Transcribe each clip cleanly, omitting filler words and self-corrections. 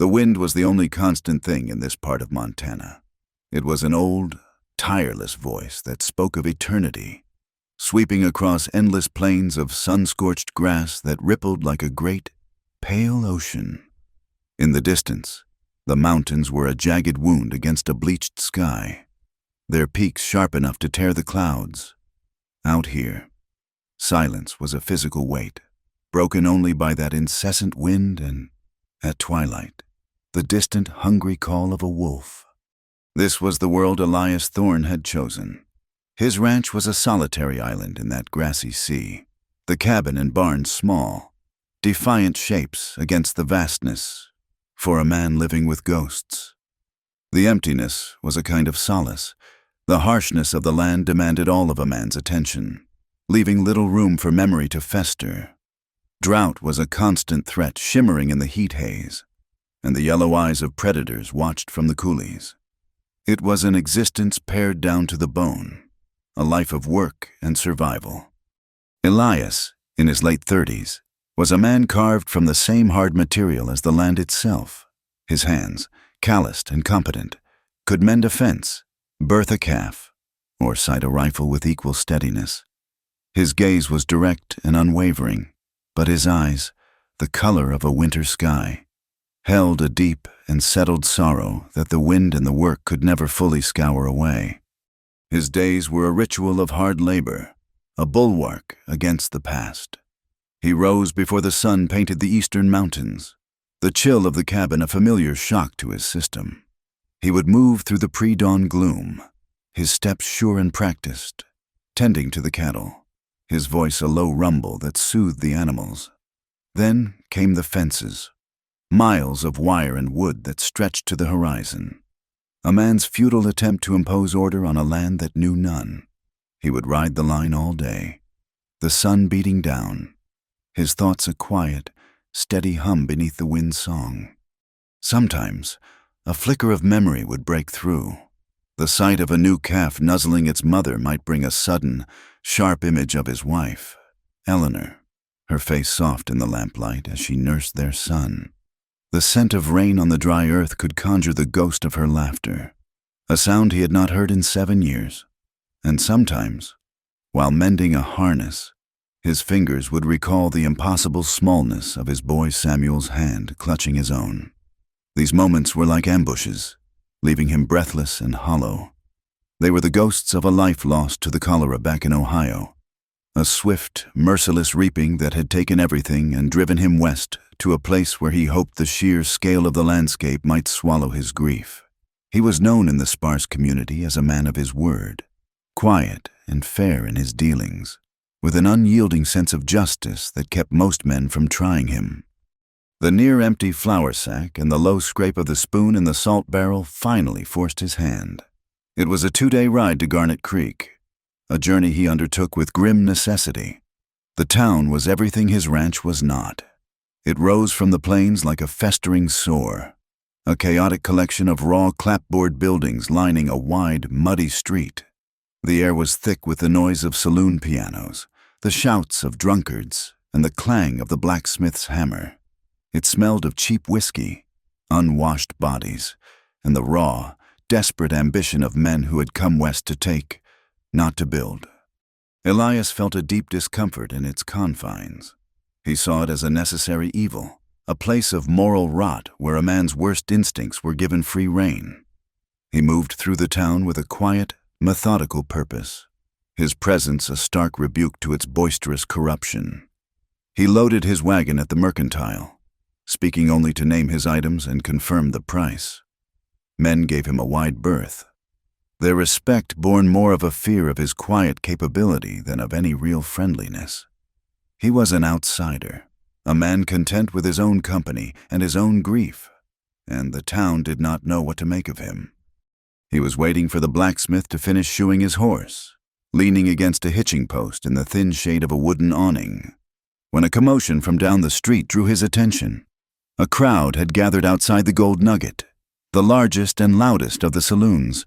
The wind was the only constant thing in this part of Montana. It was an old, tireless voice that spoke of eternity, sweeping across endless plains of sun-scorched grass that rippled like a great, pale ocean. In the distance, the mountains were a jagged wound against a bleached sky, their peaks sharp enough to tear the clouds. Out here, silence was a physical weight, broken only by that incessant wind and, at twilight, the distant, hungry call of a wolf. This was the world Elias Thorne had chosen. His ranch was a solitary island in that grassy sea, the cabin and barns small, defiant shapes against the vastness, for a man living with ghosts. The emptiness was a kind of solace. The harshness of the land demanded all of a man's attention, leaving little room for memory to fester. Drought was a constant threat shimmering in the heat haze, and the yellow eyes of predators watched from the coulees. It was an existence pared down to the bone, a life of work and survival. Elias, in his late 30s, was a man carved from the same hard material as the land itself. His hands, calloused and competent, could mend a fence, birth a calf, or sight a rifle with equal steadiness. His gaze was direct and unwavering, but his eyes, the color of a winter sky, held a deep and settled sorrow that the wind and the work could never fully scour away. His days were a ritual of hard labor, a bulwark against the past. He rose before the sun painted the eastern mountains, the chill of the cabin a familiar shock to his system. He would move through the pre-dawn gloom, his steps sure and practiced, tending to the cattle, his voice a low rumble that soothed the animals. Then came the fences, miles of wire and wood that stretched to the horizon, a man's futile attempt to impose order on a land that knew none. He would ride the line all day, the sun beating down, his thoughts a quiet, steady hum beneath the wind's song. Sometimes, a flicker of memory would break through. The sight of a new calf nuzzling its mother might bring a sudden, sharp image of his wife, Eleanor, her face soft in the lamplight as she nursed their son. The scent of rain on the dry earth could conjure the ghost of her laughter, a sound he had not heard in 7 years. And sometimes, while mending a harness, his fingers would recall the impossible smallness of his boy Samuel's hand clutching his own. These moments were like ambushes, leaving him breathless and hollow. They were the ghosts of a life lost to the cholera back in Ohio, a swift, merciless reaping that had taken everything and driven him west to a place where he hoped the sheer scale of the landscape might swallow his grief. He was known in the sparse community as a man of his word, quiet and fair in his dealings, with an unyielding sense of justice that kept most men from trying him. The near-empty flour sack and the low scrape of the spoon in the salt barrel finally forced his hand. It was a 2-day ride to Garnet Creek, a journey he undertook with grim necessity. The town was everything his ranch was not. It rose from the plains like a festering sore, a chaotic collection of raw clapboard buildings lining a wide, muddy street. The air was thick with the noise of saloon pianos, the shouts of drunkards, and the clang of the blacksmith's hammer. It smelled of cheap whiskey, unwashed bodies, and the raw, desperate ambition of men who had come west to take, not to build. Elias felt a deep discomfort in its confines. He saw it as a necessary evil, a place of moral rot where a man's worst instincts were given free rein. He moved through the town with a quiet, methodical purpose, his presence a stark rebuke to its boisterous corruption. He loaded his wagon at the mercantile, speaking only to name his items and confirm the price. Men gave him a wide berth, their respect born more of a fear of his quiet capability than of any real friendliness. He was an outsider, a man content with his own company and his own grief, and the town did not know what to make of him. He was waiting for the blacksmith to finish shoeing his horse, leaning against a hitching post in the thin shade of a wooden awning, when a commotion from down the street drew his attention. A crowd had gathered outside the Gold Nugget, the largest and loudest of the saloons.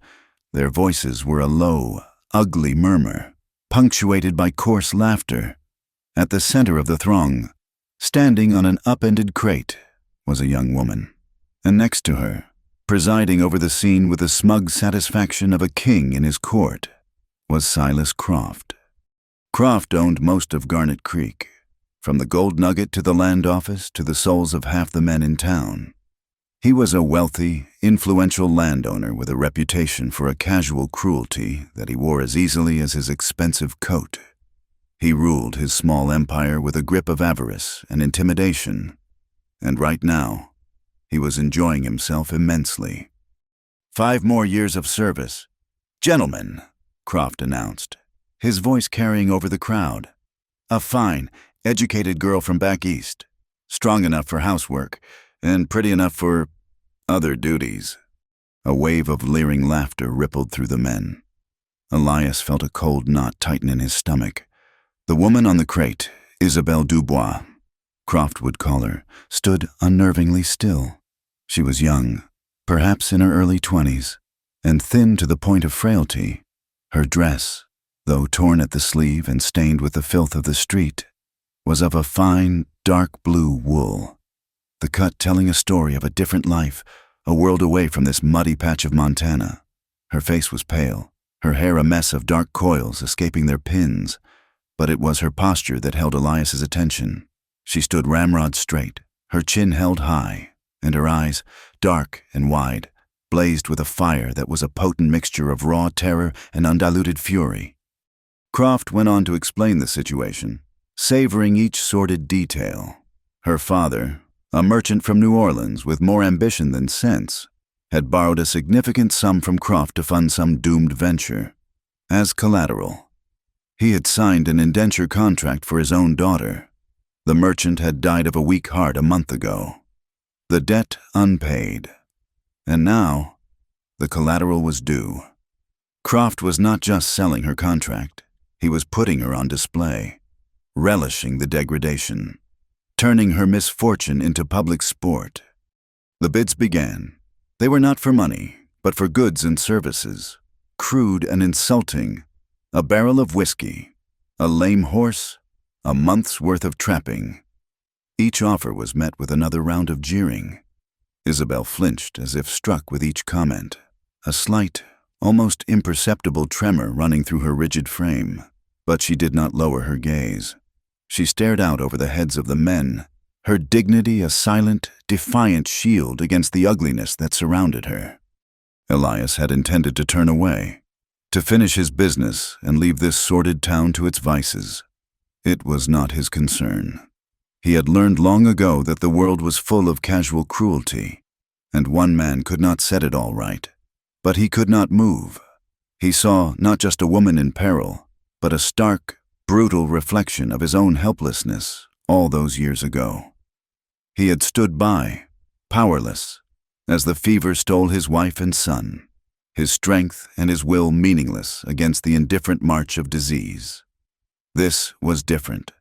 Their voices were a low, ugly murmur, punctuated by coarse laughter. At the center of the throng, standing on an upended crate, was a young woman, And next to her, presiding over the scene with the smug satisfaction of a king in his court, was Silas Croft. Croft owned most of Garnet Creek, from the Gold Nugget to the land office to the souls of half the men in town. He was a wealthy, influential landowner with a reputation for a casual cruelty that he wore as easily as his expensive coat. He ruled his small empire with a grip of avarice and intimidation, and right now, he was enjoying himself immensely. 5 more years of service. Gentlemen, Croft announced, his voice carrying over the crowd. A fine, educated girl from back east, strong enough for housework, and pretty enough for other duties. A wave of leering laughter rippled through the men. Elias felt a cold knot tighten in his stomach. The woman on the crate, Isabelle Dubois, Croft would call her, stood unnervingly still. She was young, perhaps in her early 20s, and thin to the point of frailty. Her dress, though torn at the sleeve and stained with the filth of the street, was of a fine, dark blue wool, the cut telling a story of a different life, a world away from this muddy patch of Montana. Her face was pale, her hair a mess of dark coils escaping their pins, but it was her posture that held Elias's attention. She stood ramrod straight, her chin held high, and her eyes, dark and wide, blazed with a fire that was a potent mixture of raw terror and undiluted fury. Croft went on to explain the situation, savoring each sordid detail. Her father, a merchant from New Orleans with more ambition than sense, had borrowed a significant sum from Croft to fund some doomed venture. As collateral, he had signed an indenture contract for his own daughter. The merchant had died of a weak heart a month ago. The debt unpaid. And now, the collateral was due. Croft was not just selling her contract, he was putting her on display, relishing the degradation, turning her misfortune into public sport. The bids began. They were not for money, but for goods and services, crude and insulting. A barrel of whiskey, a lame horse, a month's worth of trapping. Each offer was met with another round of jeering. Isabel flinched as if struck with each comment, a slight, almost imperceptible tremor running through her rigid frame. But she did not lower her gaze. She stared out over the heads of the men, her dignity a silent, defiant shield against the ugliness that surrounded her. Elias had intended to turn away, to finish his business and leave this sordid town to its vices. It was not his concern. He had learned long ago that the world was full of casual cruelty, and one man could not set it all right. But he could not move. He saw not just a woman in peril, but a stark, brutal reflection of his own helplessness all those years ago. He had stood by, powerless, as the fever stole his wife and son, his strength and his will meaningless against the indifferent march of disease. This was different.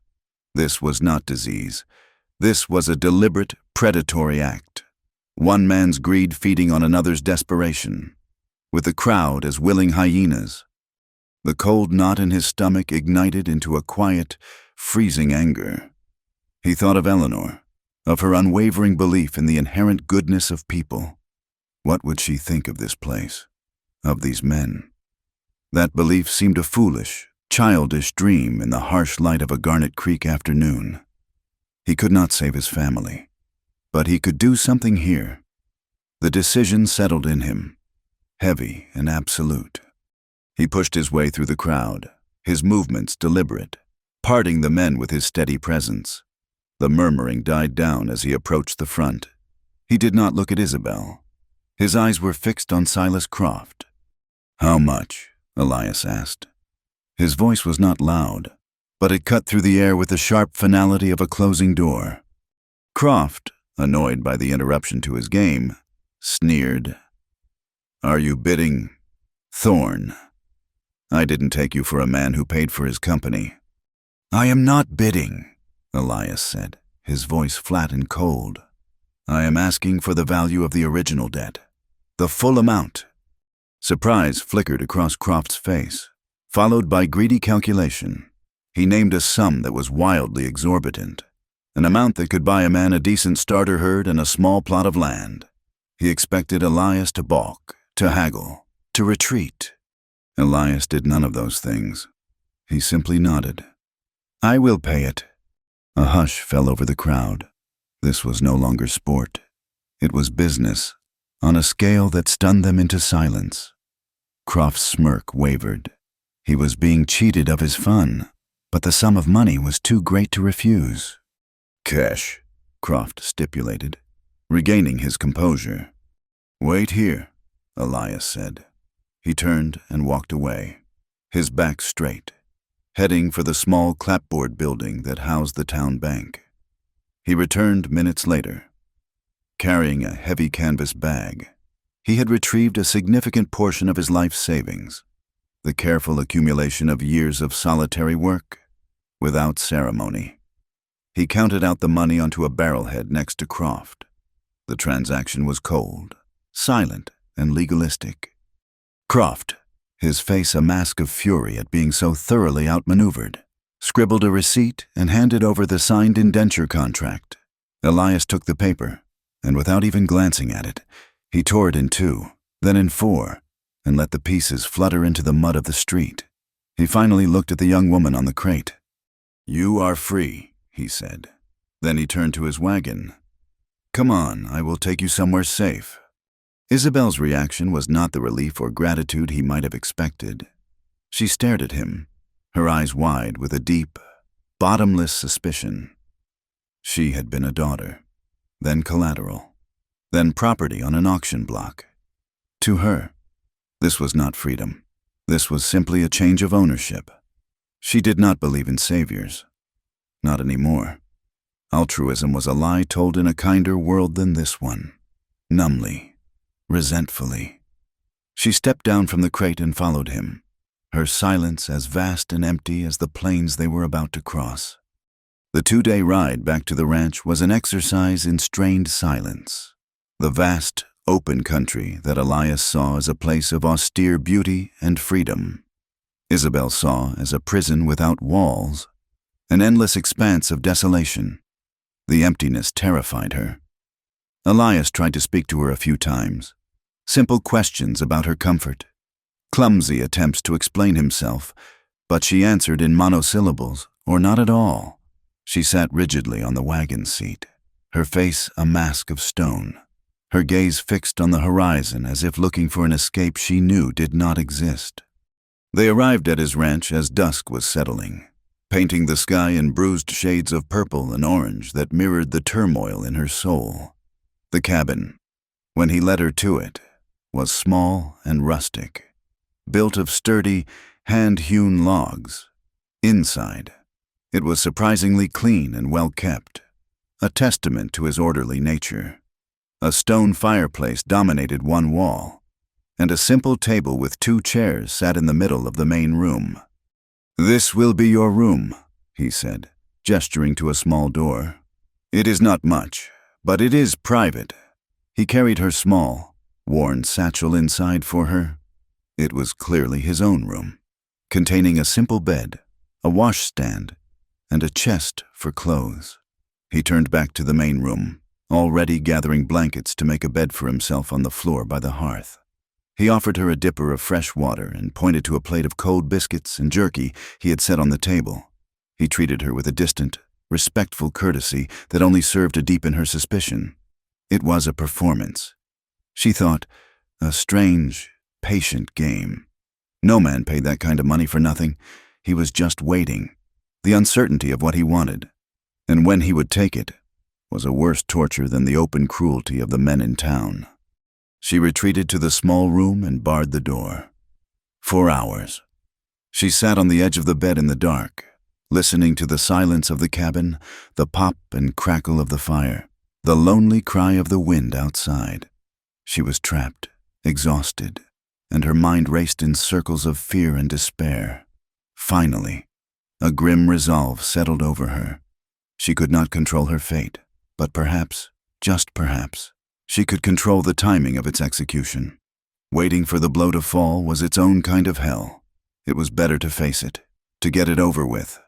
This was not disease. This was a deliberate, predatory act. One man's greed feeding on another's desperation, with the crowd as willing hyenas. The cold knot in his stomach ignited into a quiet, freezing anger. He thought of Eleanor, of her unwavering belief in the inherent goodness of people. What would she think of this place? Of these men? That belief seemed a foolish, childish dream in the harsh light of a Garnet Creek afternoon. He could not save his family, but he could do something here. The decision settled in him, heavy and absolute. He pushed his way through the crowd, his movements deliberate, parting the men with his steady presence. The murmuring died down as he approached the front. He did not look at Isabel. His eyes were fixed on Silas Croft. "How much?" Elias asked. His voice was not loud, but it cut through the air with the sharp finality of a closing door. Croft, annoyed by the interruption to his game, sneered. "Are you bidding Thorn? I didn't take you for a man who paid for his company." "I am not bidding," Elias said, his voice flat and cold. "I am asking for the value of the original debt, the full amount." Surprise flickered across Croft's face, followed by greedy calculation. He named a sum that was wildly exorbitant, an amount that could buy a man a decent starter herd and a small plot of land. He expected Elias to balk, to haggle, to retreat. Elias did none of those things. He simply nodded. "I will pay it." A hush fell over the crowd. This was no longer sport. It was business, on a scale that stunned them into silence. Croft's smirk wavered. He was being cheated of his fun, but the sum of money was too great to refuse. "Cash," Croft stipulated, regaining his composure. "Wait here," Elias said. He turned and walked away, his back straight, heading for the small clapboard building that housed the town bank. He returned minutes later, carrying a heavy canvas bag. He had retrieved a significant portion of his life savings, the careful accumulation of years of solitary work, without ceremony. He counted out the money onto a barrelhead next to Croft. The transaction was cold, silent, and legalistic. Croft, his face a mask of fury at being so thoroughly outmaneuvered, scribbled a receipt and handed over the signed indenture contract. Elias took the paper, and without even glancing at it, he tore it in two, then in four, and let the pieces flutter into the mud of the street. He finally looked at the young woman on the crate. "You are free," he said. Then he turned to his wagon. "Come on, I will take you somewhere safe." Isabel's reaction was not the relief or gratitude he might have expected. She stared at him, her eyes wide with a deep, bottomless suspicion. She had been a daughter, then collateral, then property on an auction block. To her, this was not freedom. This was simply a change of ownership. She did not believe in saviors. Not anymore. Altruism was a lie told in a kinder world than this one. Numbly, resentfully. She stepped down from the crate and followed him, her silence as vast and empty as the plains they were about to cross. The 2-day ride back to the ranch was an exercise in strained silence. The vast, open country that Elias saw as a place of austere beauty and freedom, Isabel saw as a prison without walls, an endless expanse of desolation. The emptiness terrified her. Elias tried to speak to her a few times. Simple questions about her comfort. Clumsy attempts to explain himself, but she answered in monosyllables, or not at all. She sat rigidly on the wagon seat, her face a mask of stone, her gaze fixed on the horizon as if looking for an escape she knew did not exist. They arrived at his ranch as dusk was settling, painting the sky in bruised shades of purple and orange that mirrored the turmoil in her soul. The cabin, when he led her to it, was small and rustic, built of sturdy, hand-hewn logs. Inside, it was surprisingly clean and well-kept, a testament to his orderly nature. A stone fireplace dominated one wall, and a simple table with 2 chairs sat in the middle of the main room. "This will be your room," he said, gesturing to a small door. "It is not much, but it is private." He carried her small, worn satchel inside for her. It was clearly his own room, containing a simple bed, a washstand, and a chest for clothes. He turned back to the main room, already gathering blankets to make a bed for himself on the floor by the hearth. He offered her a dipper of fresh water and pointed to a plate of cold biscuits and jerky he had set on the table. He treated her with a distant, respectful courtesy that only served to deepen her suspicion. It was a performance. She thought, a strange, patient game. No man paid that kind of money for nothing. He was just waiting, the uncertainty of what he wanted, and when he would take it, was a worse torture than the open cruelty of the men in town. She retreated to the small room and barred the door. For hours, she sat on the edge of the bed in the dark, listening to the silence of the cabin, the pop and crackle of the fire, the lonely cry of the wind outside. She was trapped, exhausted, and her mind raced in circles of fear and despair. Finally, a grim resolve settled over her. She could not control her fate, but perhaps, just perhaps, she could control the timing of its execution. Waiting for the blow to fall was its own kind of hell. It was better to face it, to get it over with.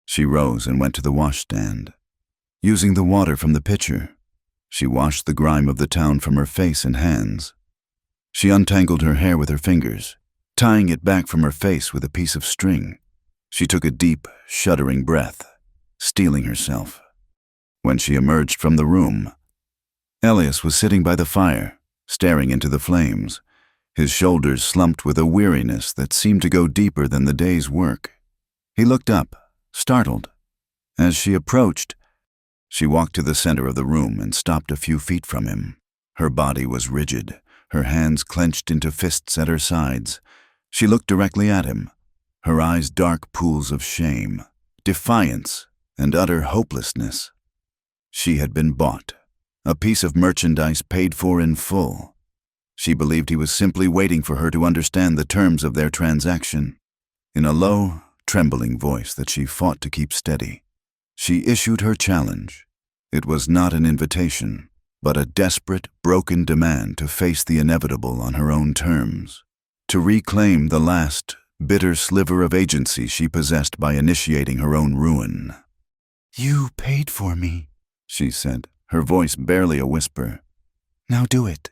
She rose and went to the washstand. Using the water from the pitcher, She washed the grime of the town from her face and hands. She untangled her hair with her fingers, tying it back from her face with a piece of string. She took a deep, shuddering breath, steeling herself. When she emerged from the room, Elias was sitting by the fire, staring into the flames, his shoulders slumped with a weariness that seemed to go deeper than the day's work. He looked up, startled. As she approached, she walked to the center of the room and stopped a few feet from him. Her body was rigid, her hands clenched into fists at her sides. She looked directly at him, her eyes dark pools of shame, defiance, and utter hopelessness. She had been bought, a piece of merchandise paid for in full. She believed he was simply waiting for her to understand the terms of their transaction. In a low, trembling voice that she fought to keep steady, she issued her challenge. It was not an invitation, but a desperate, broken demand to face the inevitable on her own terms, to reclaim the last, bitter sliver of agency she possessed by initiating her own ruin. "You paid for me," she said, her voice barely a whisper. "Now do it."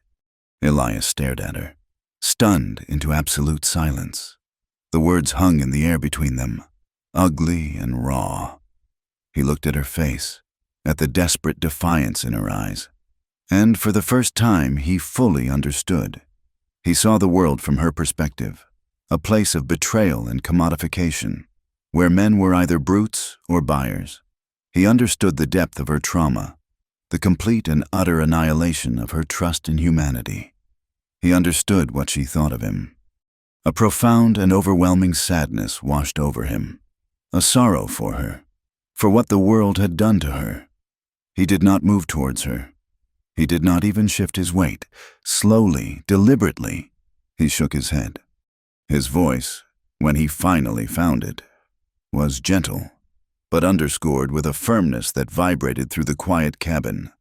Elias stared at her, stunned into absolute silence. The words hung in the air between them, ugly and raw. He looked at her face, at the desperate defiance in her eyes, and for the first time he fully understood. He saw the world from her perspective, a place of betrayal and commodification, where men were either brutes or buyers. He understood the depth of her trauma, the complete and utter annihilation of her trust in humanity. He understood what she thought of him. A profound and overwhelming sadness washed over him, a sorrow for her, for what the world had done to her. He did not move towards her. He did not even shift his weight. Slowly, deliberately, he shook his head. His voice, when he finally found it, was gentle, but underscored with a firmness that vibrated through the quiet cabin.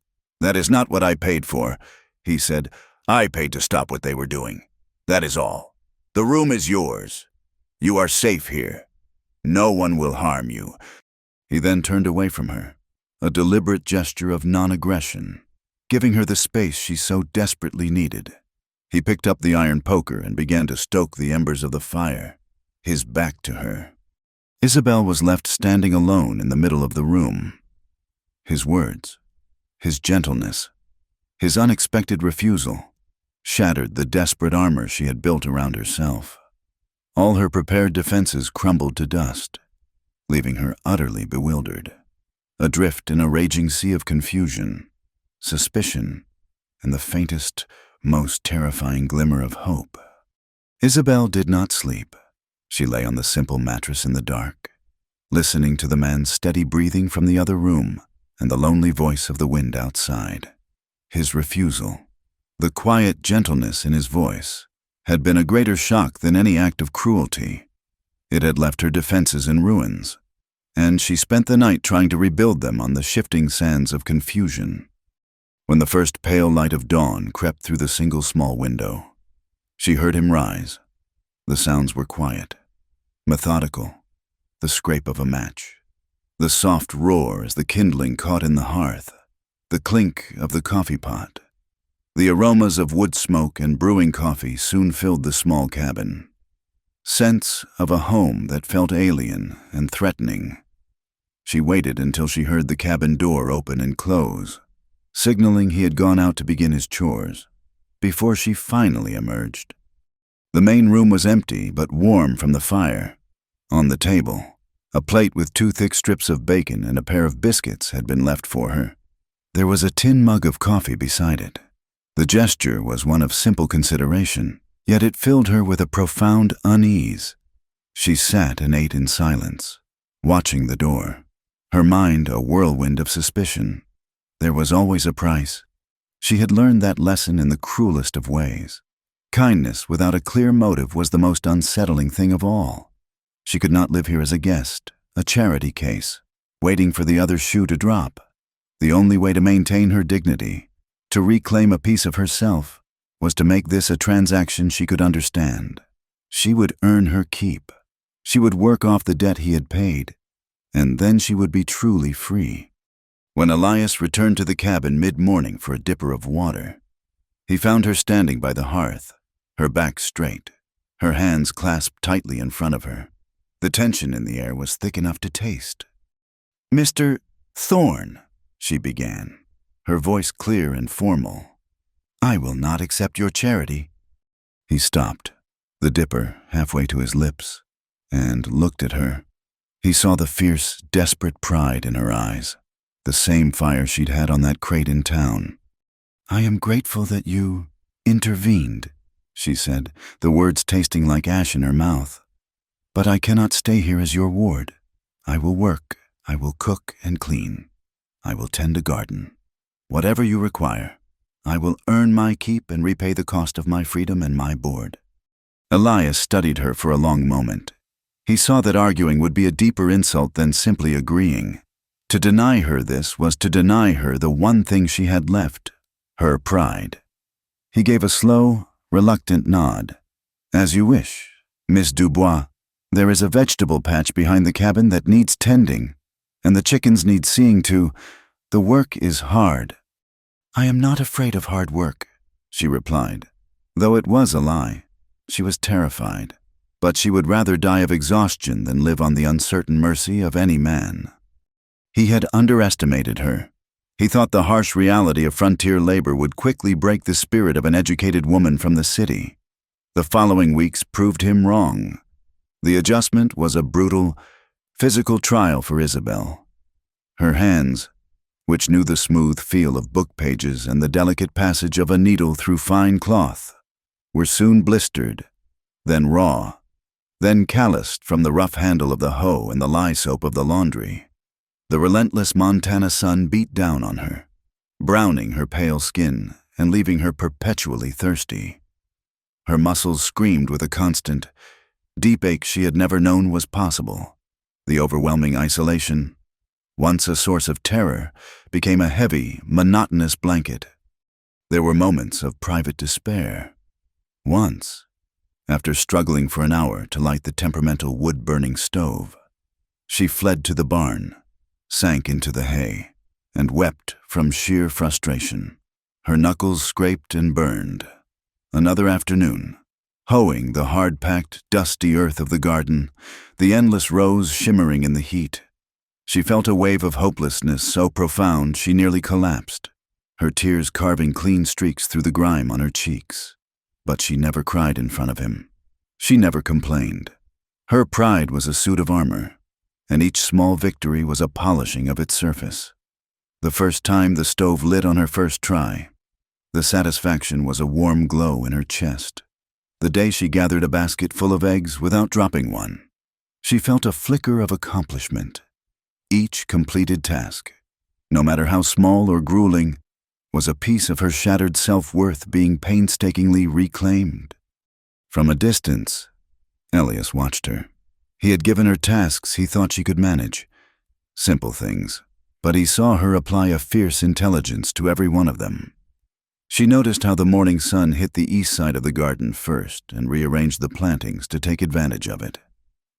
"That is not what I paid for," he said. "I paid to stop what they were doing. That is all. The room is yours. You are safe here. No one will harm you." He then turned away from her, a deliberate gesture of non-aggression, giving her the space she so desperately needed. He picked up the iron poker and began to stoke the embers of the fire, his back to her. Isabel was left standing alone in the middle of the room. His words, his gentleness, his unexpected refusal, shattered the desperate armor she had built around herself. All her prepared defenses crumbled to dust, leaving her utterly bewildered, adrift in a raging sea of confusion, suspicion, and the faintest, most terrifying glimmer of hope. Isabel did not sleep. She lay on the simple mattress in the dark, listening to the man's steady breathing from the other room and the lonely voice of the wind outside. His refusal, the quiet gentleness in his voice, had been a greater shock than any act of cruelty. It had left her defenses in ruins, and she spent the night trying to rebuild them on the shifting sands of confusion. When the first pale light of dawn crept through the single small window, she heard him rise. The sounds were quiet, methodical, the scrape of a match, the soft roar as the kindling caught in the hearth, the clink of the coffee pot. The aromas of wood smoke and brewing coffee soon filled the small cabin. Scents of a home that felt alien and threatening. She waited until she heard the cabin door open and close, signaling he had gone out to begin his chores, before she finally emerged. The main room was empty but warm from the fire. On the table, a plate with 2 thick strips of bacon and a pair of biscuits had been left for her. There was a tin mug of coffee beside it. The gesture was one of simple consideration, yet it filled her with a profound unease. She sat and ate in silence, watching the door, her mind a whirlwind of suspicion. There was always a price. She had learned that lesson in the cruelest of ways. Kindness without a clear motive was the most unsettling thing of all. She could not live here as a guest, a charity case, waiting for the other shoe to drop. The only way to maintain her dignity, to reclaim a piece of herself, was to make this a transaction she could understand. She would earn her keep. She would work off the debt he had paid, and then she would be truly free. When Elias returned to the cabin mid-morning for a dipper of water, he found her standing by the hearth, her back straight, her hands clasped tightly in front of her. The tension in the air was thick enough to taste. "Mr. Thorne," she began, her voice clear and formal, "I will not accept your charity." He stopped, the dipper halfway to his lips, and looked at her. He saw the fierce, desperate pride in her eyes, the same fire she'd had on that crate in town. "I am grateful that you intervened," she said, the words tasting like ash in her mouth. "But I cannot stay here as your ward. I will work, I will cook and clean. I will tend a garden. Whatever you require, I will earn my keep and repay the cost of my freedom and my board." Elias studied her for a long moment. He saw that arguing would be a deeper insult than simply agreeing. To deny her this was to deny her the one thing she had left, her pride. He gave a slow, reluctant nod. "As you wish, Miss Dubois. There is a vegetable patch behind the cabin that needs tending, and the chickens need seeing to. The work is hard." "I am not afraid of hard work," she replied. Though it was a lie, she was terrified, but she would rather die of exhaustion than live on the uncertain mercy of any man. He had underestimated her. He thought the harsh reality of frontier labor would quickly break the spirit of an educated woman from the city. The following weeks proved him wrong. The adjustment was a brutal, physical trial for Isabel. Her hands, which knew the smooth feel of book pages and the delicate passage of a needle through fine cloth, were soon blistered, then raw, then calloused from the rough handle of the hoe and the lye soap of the laundry. The relentless Montana sun beat down on her, browning her pale skin and leaving her perpetually thirsty. Her muscles screamed with a constant, deep ache she had never known was possible. The overwhelming isolation, once a source of terror, became a heavy, monotonous blanket. There were moments of private despair. Once, after struggling for an hour to light the temperamental wood-burning stove, she fled to the barn, sank into the hay, and wept from sheer frustration. Her knuckles scraped and burned. Another afternoon, hoeing the hard-packed, dusty earth of the garden, the endless rows shimmering in the heat. She felt a wave of hopelessness so profound she nearly collapsed, her tears carving clean streaks through the grime on her cheeks. But she never cried in front of him. She never complained. Her pride was a suit of armor, and each small victory was a polishing of its surface. The first time the stove lit on her first try, the satisfaction was a warm glow in her chest. The day she gathered a basket full of eggs without dropping one, she felt a flicker of accomplishment. Each completed task, no matter how small or grueling, was a piece of her shattered self-worth being painstakingly reclaimed. From a distance, Elias watched her. He had given her tasks he thought she could manage, simple things, but he saw her apply a fierce intelligence to every one of them. She noticed how the morning sun hit the east side of the garden first and rearranged the plantings to take advantage of it.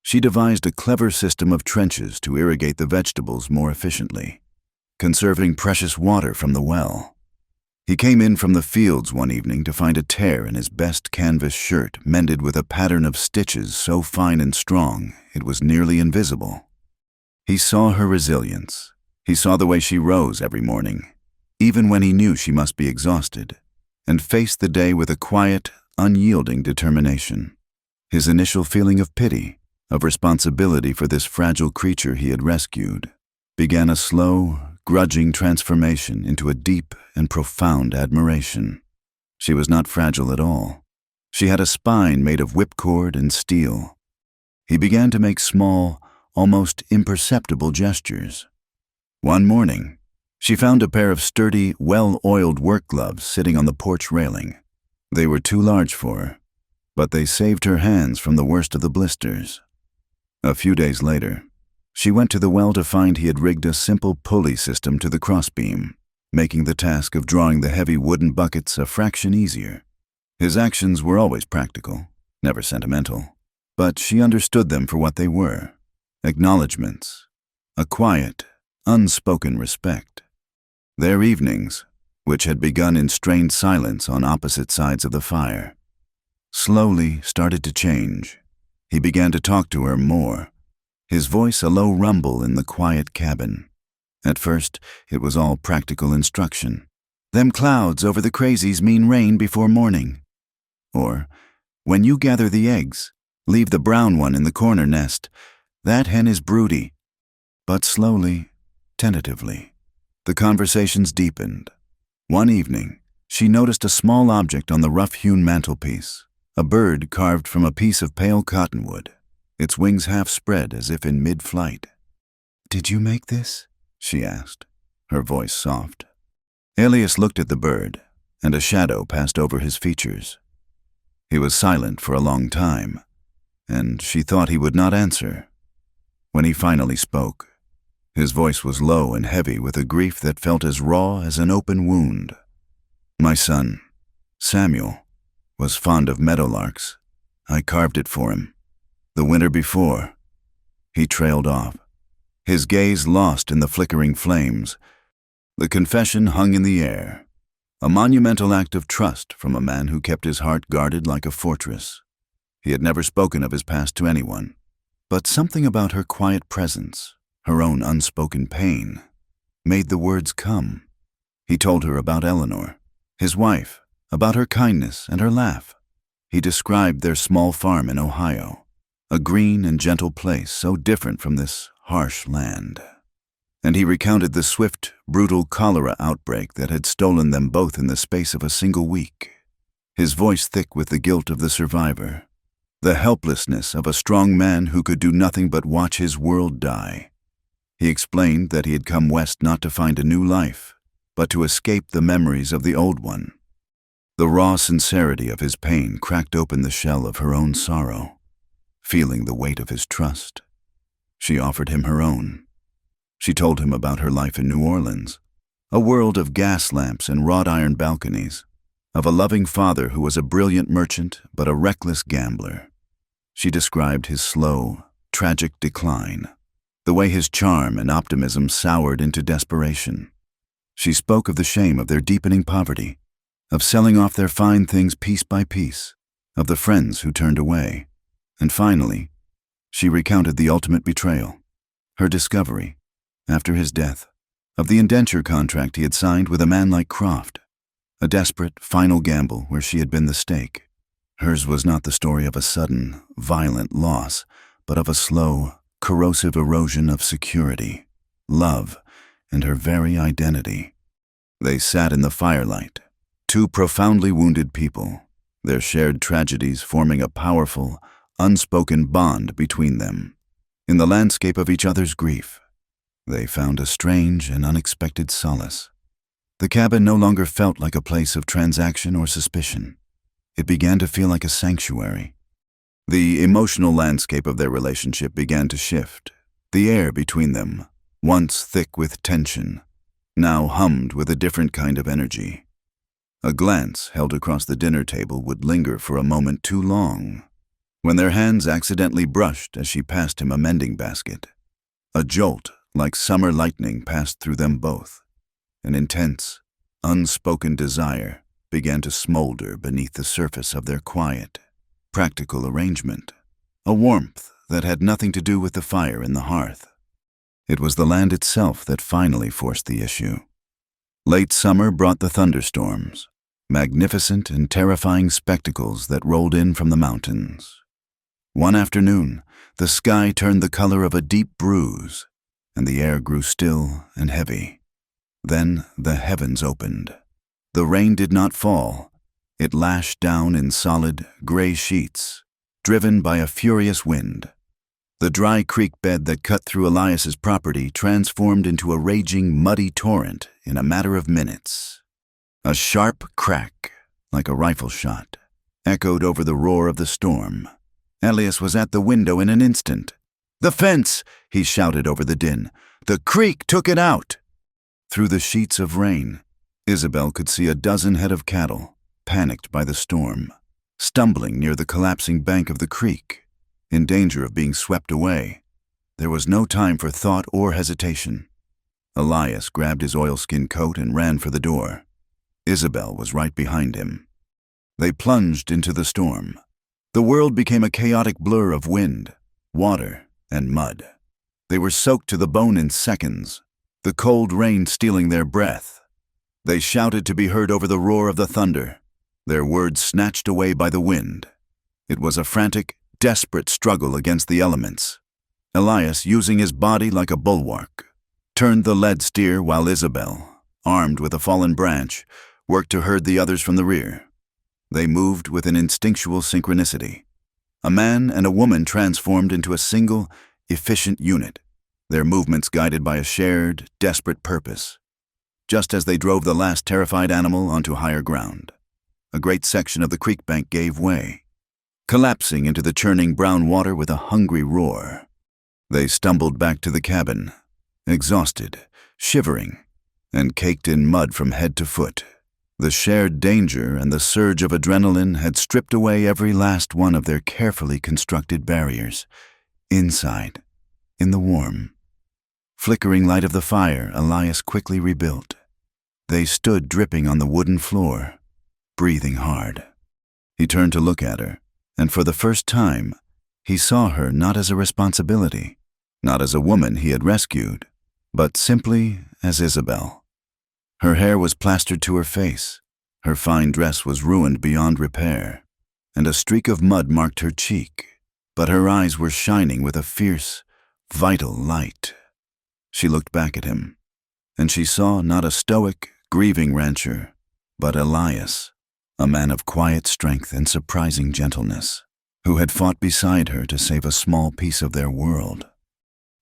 She devised a clever system of trenches to irrigate the vegetables more efficiently, conserving precious water from the well. He came in from the fields one evening to find a tear in his best canvas shirt mended with a pattern of stitches so fine and strong it was nearly invisible. He saw her resilience. He saw the way she rose every morning, even when he knew she must be exhausted, and faced the day with a quiet, unyielding determination. His initial feeling of pity, of responsibility for this fragile creature he had rescued, began a slow, grudging transformation into a deep and profound admiration. She was not fragile at all. She had a spine made of whipcord and steel. He began to make small, almost imperceptible gestures. One morning, she found a pair of sturdy, well-oiled work gloves sitting on the porch railing. They were too large for her, but they saved her hands from the worst of the blisters. A few days later, she went to the well to find he had rigged a simple pulley system to the crossbeam, making the task of drawing the heavy wooden buckets a fraction easier. His actions were always practical, never sentimental, but she understood them for what they were, acknowledgments, a quiet, unspoken respect. Their evenings, which had begun in strained silence on opposite sides of the fire, slowly started to change. He began to talk to her more, his voice a low rumble in the quiet cabin. At first, it was all practical instruction. "Them clouds over the crazies mean rain before morning." Or, "When you gather the eggs, leave the brown one in the corner nest. That hen is broody." But slowly, tentatively, the conversations deepened. One evening, she noticed a small object on the rough-hewn mantelpiece, a bird carved from a piece of pale cottonwood, its wings half spread as if in mid-flight. "Did you make this?" she asked, her voice soft. Elias looked at the bird, and a shadow passed over his features. He was silent for a long time, and she thought he would not answer. When he finally spoke, his voice was low and heavy with a grief that felt as raw as an open wound. "My son, Samuel, was fond of meadowlarks. I carved it for him. The winter before." He trailed off, his gaze lost in the flickering flames. The confession hung in the air, a monumental act of trust from a man who kept his heart guarded like a fortress. He had never spoken of his past to anyone, but something about her quiet presence, her own unspoken pain, made the words come. He told her about Eleanor, his wife, about her kindness and her laugh. He described their small farm in Ohio, a green and gentle place so different from this harsh land. And he recounted the swift, brutal cholera outbreak that had stolen them both in the space of a single week, his voice thick with the guilt of the survivor, the helplessness of a strong man who could do nothing but watch his world die. He explained that he had come west not to find a new life, but to escape the memories of the old one. The raw sincerity of his pain cracked open the shell of her own sorrow. Feeling the weight of his trust, she offered him her own. She told him about her life in New Orleans, a world of gas lamps and wrought iron balconies, of a loving father who was a brilliant merchant but a reckless gambler. She described his slow, tragic decline, the way his charm and optimism soured into desperation. She spoke of the shame of their deepening poverty, of selling off their fine things piece by piece, of the friends who turned away. And finally, she recounted the ultimate betrayal, her discovery, after his death, of the indenture contract he had signed with a man like Croft, a desperate, final gamble where she had been the stake. Hers was not the story of a sudden, violent loss, but of a slow, corrosive erosion of security, love, and her very identity. They sat in the firelight, two profoundly wounded people, their shared tragedies forming a powerful, unspoken bond between them. In the landscape of each other's grief, they found a strange and unexpected solace. The cabin no longer felt like a place of transaction or suspicion. It began to feel like a sanctuary. The emotional landscape of their relationship began to shift. The air between them, once thick with tension, now hummed with a different kind of energy. A glance held across the dinner table would linger for a moment too long, when their hands accidentally brushed as she passed him a mending basket. A jolt like summer lightning passed through them both. An intense, unspoken desire began to smolder beneath the surface of their quiet, practical arrangement, a warmth that had nothing to do with the fire in the hearth. It was the land itself that finally forced the issue. Late summer brought the thunderstorms, magnificent and terrifying spectacles that rolled in from the mountains. One afternoon, the sky turned the color of a deep bruise, and the air grew still and heavy. Then the heavens opened. The rain did not fall. It lashed down in solid, gray sheets, driven by a furious wind. The dry creek bed that cut through Elias's property transformed into a raging, muddy torrent in a matter of minutes. A sharp crack, like a rifle shot, echoed over the roar of the storm. Elias was at the window in an instant. "The fence!" he shouted over the din. "The creek took it out!" Through the sheets of rain, Isabel could see a dozen head of cattle, panicked by the storm, stumbling near the collapsing bank of the creek, in danger of being swept away. There was no time for thought or hesitation. Elias grabbed his oilskin coat and ran for the door. Isabel was right behind him. They plunged into the storm. The world became a chaotic blur of wind, water, and mud. They were soaked to the bone in seconds, the cold rain stealing their breath. They shouted to be heard over the roar of the thunder, their words snatched away by the wind. It was a frantic, desperate struggle against the elements. Elias, using his body like a bulwark, turned the lead steer while Isabel, armed with a fallen branch, worked to herd the others from the rear. They moved with an instinctual synchronicity. A man and a woman transformed into a single, efficient unit, their movements guided by a shared, desperate purpose. Just as they drove the last terrified animal onto higher ground, a great section of the creek bank gave way, collapsing into the churning brown water with a hungry roar. They stumbled back to the cabin, exhausted, shivering, and caked in mud from head to foot. The shared danger and the surge of adrenaline had stripped away every last one of their carefully constructed barriers. Inside, in the warm, flickering light of the fire, Elias quickly rebuilt. They stood dripping on the wooden floor, breathing hard. He turned to look at her, and for the first time, he saw her not as a responsibility, not as a woman he had rescued, but simply as Isabel. Her hair was plastered to her face, her fine dress was ruined beyond repair, and a streak of mud marked her cheek, but her eyes were shining with a fierce, vital light. She looked back at him, and she saw not a stoic, grieving rancher, but Elias, a man of quiet strength and surprising gentleness, who had fought beside her to save a small piece of their world.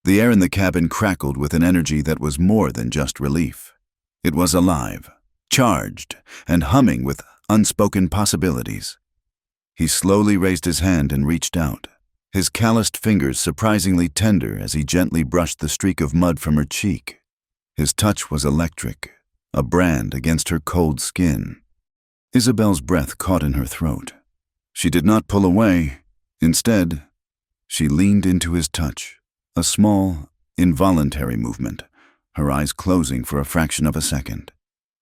The air in the cabin crackled with an energy that was more than just relief. It was alive, charged, and humming with unspoken possibilities. He slowly raised his hand and reached out, his calloused fingers surprisingly tender as he gently brushed the streak of mud from her cheek. His touch was electric, a brand against her cold skin. Isabel's breath caught in her throat. She did not pull away. Instead, she leaned into his touch, a small, involuntary movement, her eyes closing for a fraction of a second.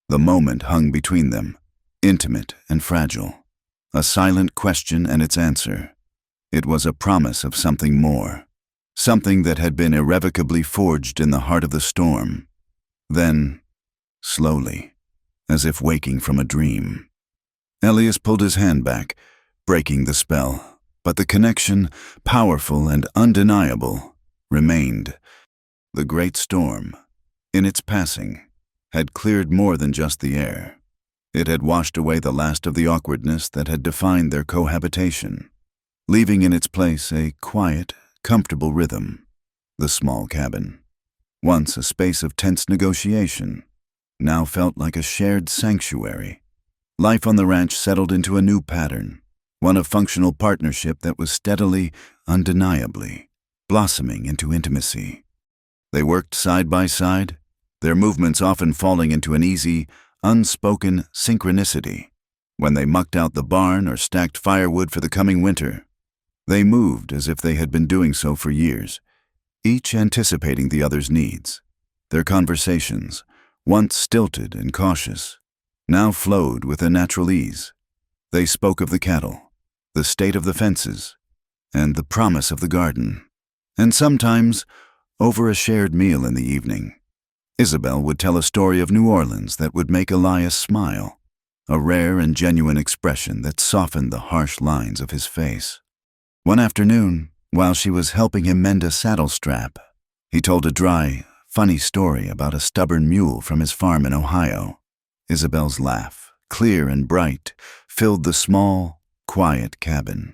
The moment hung between them, intimate and fragile, a silent question and its answer. It was a promise of something more, something that had been irrevocably forged in the heart of the storm. Then, slowly, as if waking from a dream, Elias pulled his hand back, breaking the spell, but the connection, powerful and undeniable, remained. The great storm, in its passing, had cleared more than just the air. It had washed away the last of the awkwardness that had defined their cohabitation, leaving in its place a quiet, comfortable rhythm. The small cabin, once a space of tense negotiation, now felt like a shared sanctuary. Life on the ranch settled into a new pattern, one of functional partnership that was steadily, undeniably, blossoming into intimacy. They worked side by side, their movements often falling into an easy, unspoken synchronicity. When they mucked out the barn or stacked firewood for the coming winter, they moved as if they had been doing so for years, each anticipating the other's needs. Their conversations, once stilted and cautious, now flowed with a natural ease. They spoke of the cattle, the state of the fences, and the promise of the garden. And sometimes, over a shared meal in the evening, Isabel would tell a story of New Orleans that would make Elias smile, a rare and genuine expression that softened the harsh lines of his face. One afternoon, while she was helping him mend a saddle strap, he told a dry, funny story about a stubborn mule from his farm in Ohio. Isabel's laugh, clear and bright, filled the small, quiet cabin.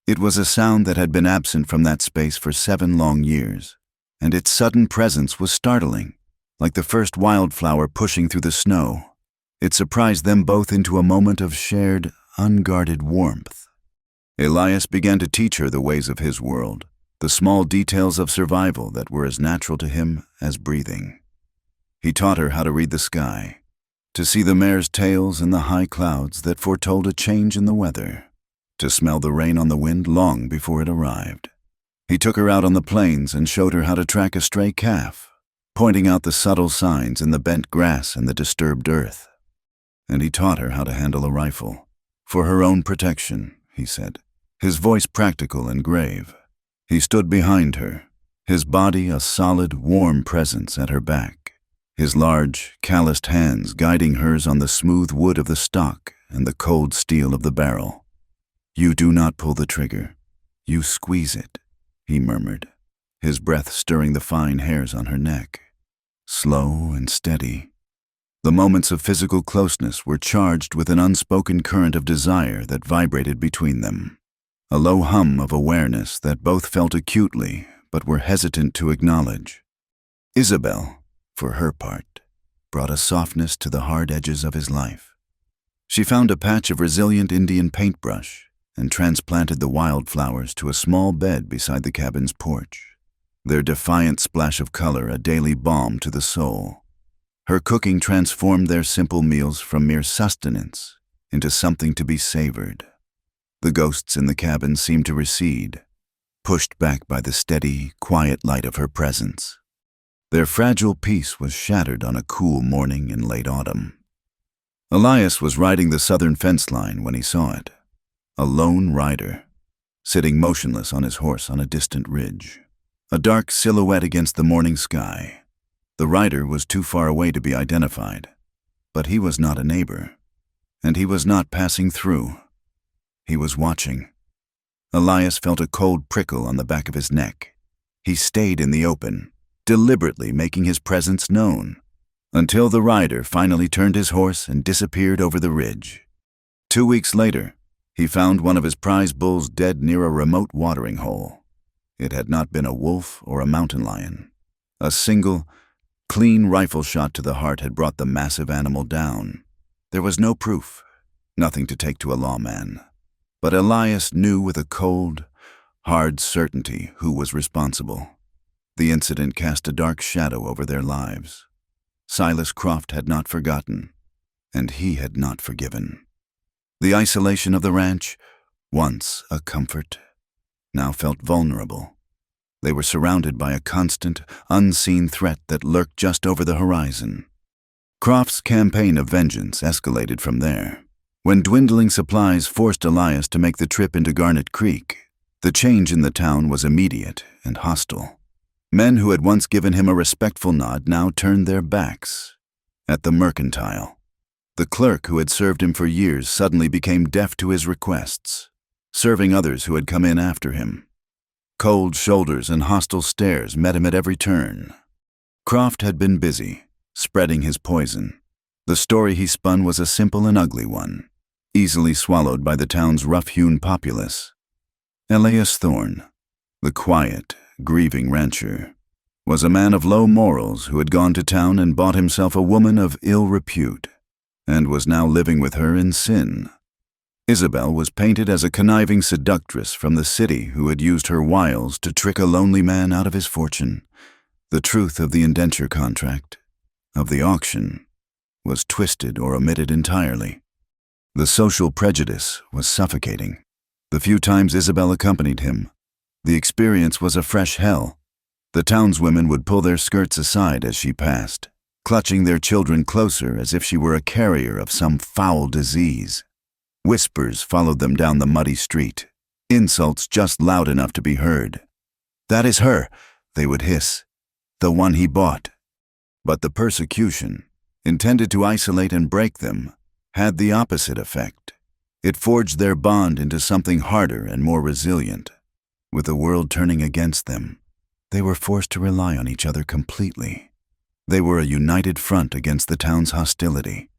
It was a sound that had been absent from that space for 7 long years, and its sudden presence was startling, like the first wildflower pushing through the snow. It surprised them both into a moment of shared, unguarded warmth. Elias began to teach her the ways of his world, the small details of survival that were as natural to him as breathing. He taught her how to read the sky, to see the mare's tails in the high clouds that foretold a change in the weather, to smell the rain on the wind long before it arrived. He took her out on the plains and showed her how to track a stray calf, pointing out the subtle signs in the bent grass and the disturbed earth. And he taught her how to handle a rifle. For her own protection, he said, his voice practical and grave. He stood behind her, his body a solid, warm presence at her back, his large, calloused hands guiding hers on the smooth wood of the stock and the cold steel of the barrel. "You do not pull the trigger. You squeeze it," he murmured, his breath stirring the fine hairs on her neck. Slow and steady. The moments of physical closeness were charged with an unspoken current of desire that vibrated between them. A low hum of awareness that both felt acutely but were hesitant to acknowledge. Isabel, for her part, brought a softness to the hard edges of his life. She found a patch of resilient Indian paintbrush and transplanted the wildflowers to a small bed beside the cabin's porch, their defiant splash of color a daily balm to the soul. Her cooking transformed their simple meals from mere sustenance into something to be savored. The ghosts in the cabin seemed to recede, pushed back by the steady, quiet light of her presence. Their fragile peace was shattered on a cool morning in late autumn. Elias was riding the southern fence line when he saw it, a lone rider, sitting motionless on his horse on a distant ridge, a dark silhouette against the morning sky. The rider was too far away to be identified, but he was not a neighbor, and he was not passing through. He was watching. Elias felt a cold prickle on the back of his neck. He stayed in the open, deliberately making his presence known, until the rider finally turned his horse and disappeared over the ridge. 2 weeks later, he found one of his prize bulls dead near a remote watering hole. It had not been a wolf or a mountain lion. A single, clean rifle shot to the heart had brought the massive animal down. There was no proof, nothing to take to a lawman. But Elias knew with a cold, hard certainty who was responsible. The incident cast a dark shadow over their lives. Silas Croft had not forgotten, and he had not forgiven. The isolation of the ranch, once a comfort, now felt vulnerable. They were surrounded by a constant, unseen threat that lurked just over the horizon. Croft's campaign of vengeance escalated from there. When dwindling supplies forced Elias to make the trip into Garnet Creek, the change in the town was immediate and hostile. Men who had once given him a respectful nod now turned their backs. At the mercantile, the clerk who had served him for years suddenly became deaf to his requests, serving others who had come in after him. Cold shoulders and hostile stares met him at every turn. Croft had been busy, spreading his poison. The story he spun was a simple and ugly one, easily swallowed by the town's rough-hewn populace. Elias Thorne, the quiet, grieving rancher, was a man of low morals who had gone to town and bought himself a woman of ill repute, and was now living with her in sin. Isabel was painted as a conniving seductress from the city who had used her wiles to trick a lonely man out of his fortune. The truth of the indenture contract, of the auction, was twisted or omitted entirely. The social prejudice was suffocating. The few times Isabel accompanied him, the experience was a fresh hell. The townswomen would pull their skirts aside as she passed, clutching their children closer as if she were a carrier of some foul disease. Whispers followed them down the muddy street, insults just loud enough to be heard. "That is her," they would hiss, "the one he bought." But the persecution, intended to isolate and break them, had the opposite effect. It forged their bond into something harder and more resilient. With the world turning against them, they were forced to rely on each other completely. They were a united front against the town's hostility,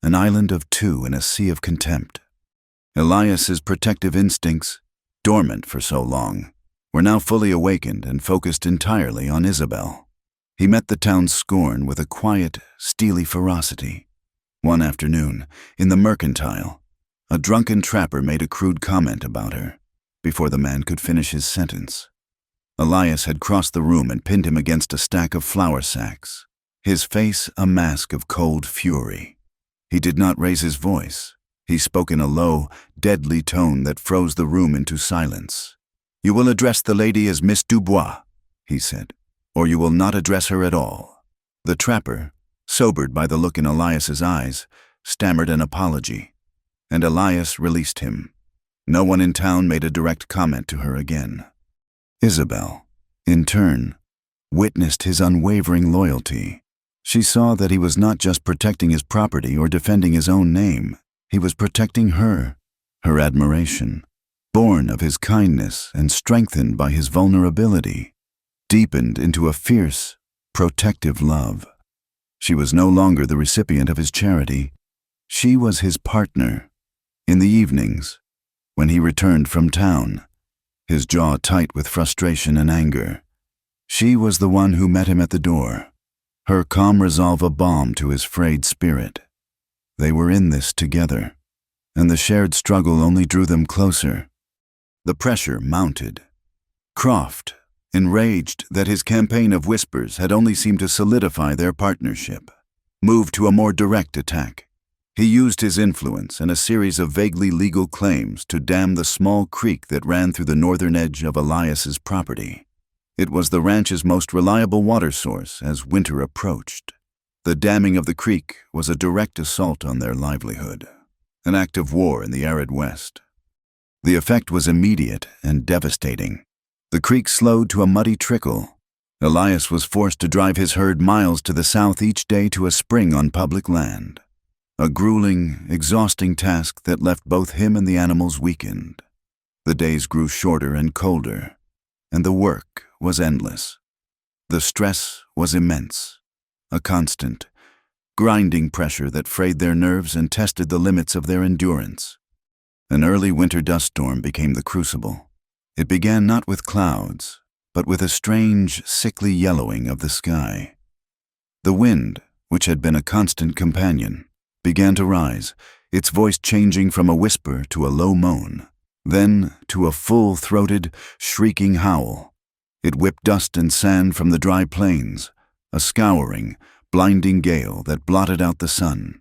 an island of two in a sea of contempt. Elias's protective instincts, dormant for so long, were now fully awakened and focused entirely on Isabel. He met the town's scorn with a quiet, steely ferocity. One afternoon, in the mercantile, a drunken trapper made a crude comment about her, before the man could finish his sentence. Elias had crossed the room and pinned him against a stack of flour sacks, his face a mask of cold fury. He did not raise his voice. He spoke in a low, deadly tone that froze the room into silence. "You will address the lady as Miss Dubois," he said, "or you will not address her at all." The trapper, sobered by the look in Elias's eyes, stammered an apology, and Elias released him. No one in town made a direct comment to her again. Isabel, in turn, witnessed his unwavering loyalty. She saw that he was not just protecting his property or defending his own name. He was protecting her admiration, born of his kindness and strengthened by his vulnerability, deepened into a fierce, protective love. She was no longer the recipient of his charity. She was his partner. In the evenings, when he returned from town, his jaw tight with frustration and anger, she was the one who met him at the door, her calm resolve a balm to his frayed spirit. They were in this together, and the shared struggle only drew them closer. The pressure mounted. Croft, enraged that his campaign of whispers had only seemed to solidify their partnership, moved to a more direct attack. He used his influence and a series of vaguely legal claims to dam the small creek that ran through the northern edge of Elias's property. It was the ranch's most reliable water source as winter approached. The damming of the creek was a direct assault on their livelihood, an act of war in the arid West. The effect was immediate and devastating. The creek slowed to a muddy trickle. Elias was forced to drive his herd miles to the south each day to a spring on public land. A grueling, exhausting task that left both him and the animals weakened. The days grew shorter and colder, and the work was endless. The stress was immense, a constant, grinding pressure that frayed their nerves and tested the limits of their endurance. An early winter dust storm became the crucible. It began not with clouds, but with a strange, sickly yellowing of the sky. The wind, which had been a constant companion, began to rise, its voice changing from a whisper to a low moan, then to a full-throated, shrieking howl. It whipped dust and sand from the dry plains, a scouring, blinding gale that blotted out the sun.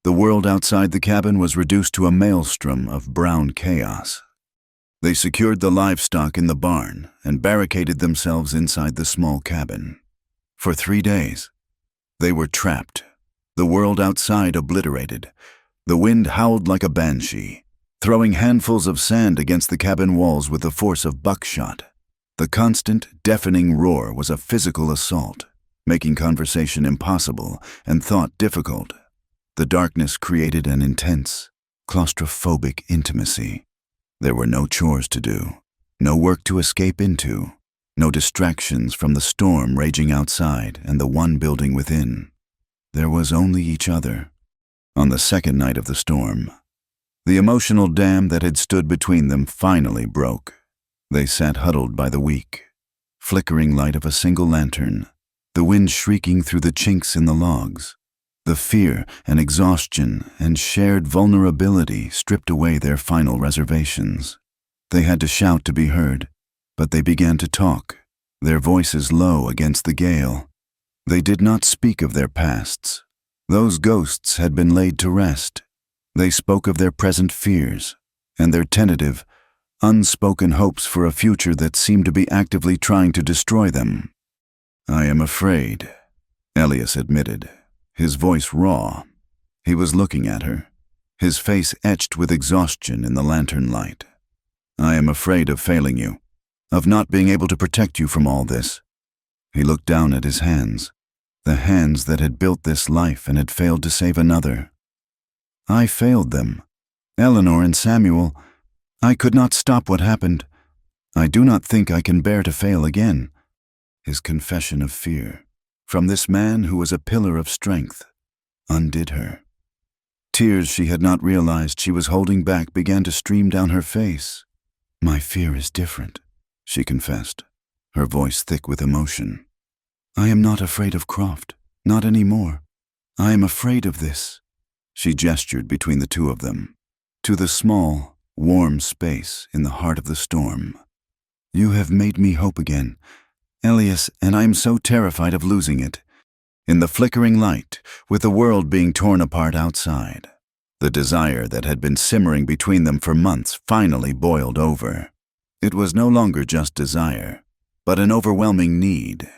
The world outside the cabin was reduced to a maelstrom of brown chaos. They secured the livestock in the barn and barricaded themselves inside the small cabin. For 3 days, they were trapped. The world outside obliterated. The wind howled like a banshee, throwing handfuls of sand against the cabin walls with the force of buckshot. The constant, deafening roar was a physical assault, making conversation impossible and thought difficult. The darkness created an intense, claustrophobic intimacy. There were no chores to do, no work to escape into, no distractions from the storm raging outside and the one building within. There was only each other. On the second night of the storm, the emotional dam that had stood between them finally broke. They sat huddled by the weak, flickering light of a single lantern, the wind shrieking through the chinks in the logs. The fear and exhaustion and shared vulnerability stripped away their final reservations. They had to shout to be heard, but they began to talk, their voices low against the gale. They did not speak of their pasts. Those ghosts had been laid to rest. They spoke of their present fears and their tentative, unspoken hopes for a future that seemed to be actively trying to destroy them. "I am afraid," Elias admitted, his voice raw. He was looking at her, his face etched with exhaustion in the lantern light. "I am afraid of failing you, of not being able to protect you from all this." He looked down at his hands, the hands that had built this life and had failed to save another. "I failed them. Eleanor and Samuel. I could not stop what happened. I do not think I can bear to fail again." His confession of fear, from this man who was a pillar of strength, undid her. Tears she had not realized she was holding back began to stream down her face. "My fear is different," she confessed, her voice thick with emotion. "I am not afraid of Croft, not anymore. I am afraid of this." She gestured between the two of them, to the small, warm space in the heart of the storm. "You have made me hope again, Elias, and I am so terrified of losing it." In the flickering light, with the world being torn apart outside, the desire that had been simmering between them for months finally boiled over. It was no longer just desire, but an overwhelming need.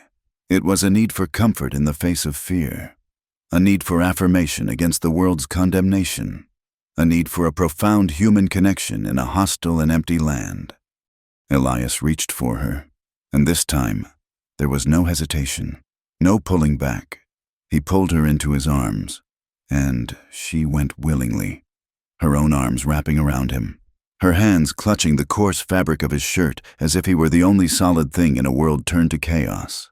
It was a need for comfort in the face of fear, a need for affirmation against the world's condemnation, a need for a profound human connection in a hostile and empty land. Elias reached for her, and this time there was no hesitation, no pulling back. He pulled her into his arms, and she went willingly, her own arms wrapping around him, her hands clutching the coarse fabric of his shirt as if he were the only solid thing in a world turned to chaos.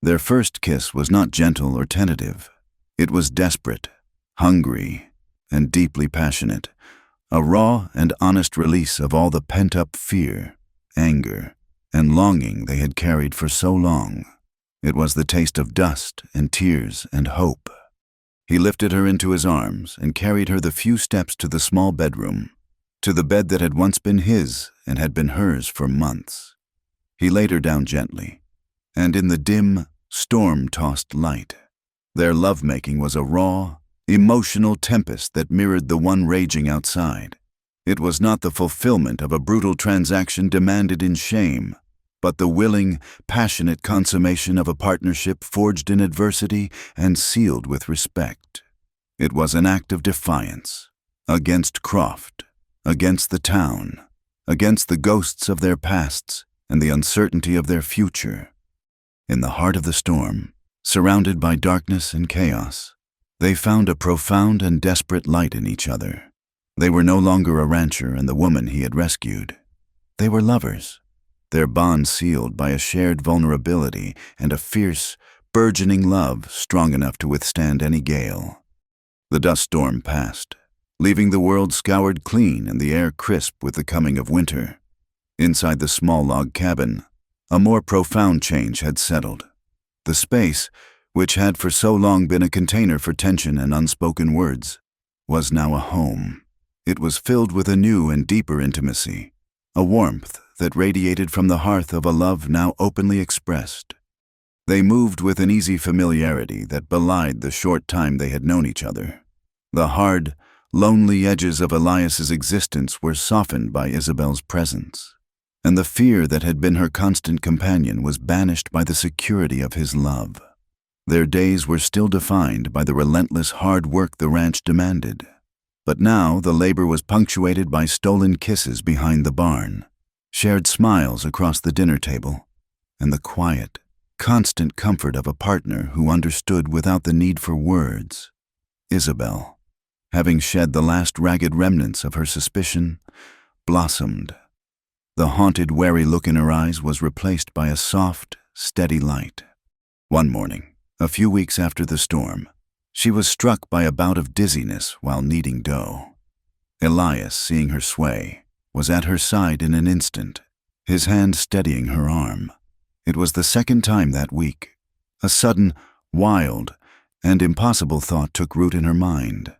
Their first kiss was not gentle or tentative. It was desperate, hungry, and deeply passionate, a raw and honest release of all the pent-up fear, anger, and longing they had carried for so long. It was the taste of dust and tears and hope. He lifted her into his arms and carried her the few steps to the small bedroom, to the bed that had once been his and had been hers for months. He laid her down gently, and in the dim, storm-tossed light, their lovemaking was a raw, emotional tempest that mirrored the one raging outside. It was not the fulfillment of a brutal transaction demanded in shame, but the willing, passionate consummation of a partnership forged in adversity and sealed with respect. It was an act of defiance, against Croft, against the town, against the ghosts of their pasts and the uncertainty of their future. In the heart of the storm, surrounded by darkness and chaos, they found a profound and desperate light in each other. They were no longer a rancher and the woman he had rescued. They were lovers, their bond sealed by a shared vulnerability and a fierce, burgeoning love strong enough to withstand any gale. The dust storm passed, leaving the world scoured clean and the air crisp with the coming of winter. Inside the small log cabin, a more profound change had settled. The space, which had for so long been a container for tension and unspoken words, was now a home. It was filled with a new and deeper intimacy, a warmth that radiated from the hearth of a love now openly expressed. They moved with an easy familiarity that belied the short time they had known each other. The hard, lonely edges of Elias's existence were softened by Isabel's presence, and the fear that had been her constant companion was banished by the security of his love. Their days were still defined by the relentless hard work the ranch demanded, but now the labor was punctuated by stolen kisses behind the barn, shared smiles across the dinner table, and the quiet, constant comfort of a partner who understood without the need for words. Isabel, having shed the last ragged remnants of her suspicion, blossomed. The haunted, wary look in her eyes was replaced by a soft, steady light. One morning, a few weeks after the storm, she was struck by a bout of dizziness while kneading dough. Elias, seeing her sway, was at her side in an instant, his hand steadying her arm. It was the second time that week. A sudden, wild, and impossible thought took root in her mind.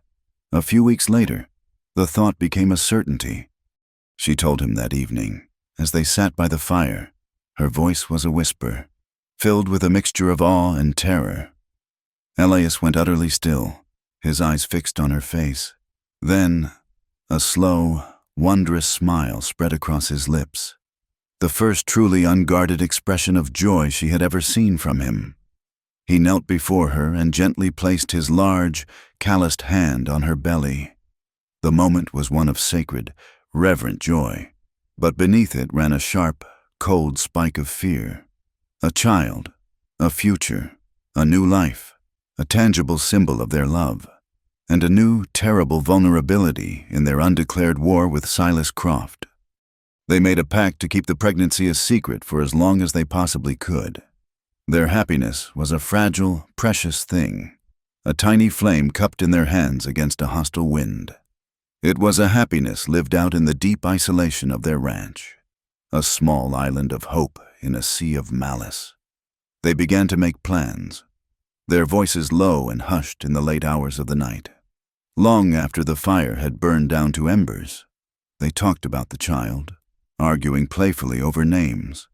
A few weeks later, the thought became a certainty. She told him that evening, as they sat by the fire. Her voice was a whisper, filled with a mixture of awe and terror. Elias went utterly still, his eyes fixed on her face. Then, a slow, wondrous smile spread across his lips, the first truly unguarded expression of joy she had ever seen from him. He knelt before her and gently placed his large, calloused hand on her belly. The moment was one of sacred, reverent joy, but beneath it ran a sharp, cold spike of fear. A child, a future, a new life, a tangible symbol of their love, and a new, terrible vulnerability in their undeclared war with Silas Croft. They made a pact to keep the pregnancy a secret for as long as they possibly could. Their happiness was a fragile, precious thing, a tiny flame cupped in their hands against a hostile wind. It was a happiness lived out in the deep isolation of their ranch, a small island of hope in a sea of malice. They began to make plans, their voices low and hushed in the late hours of the night. Long after the fire had burned down to embers, they talked about the child, arguing playfully over names.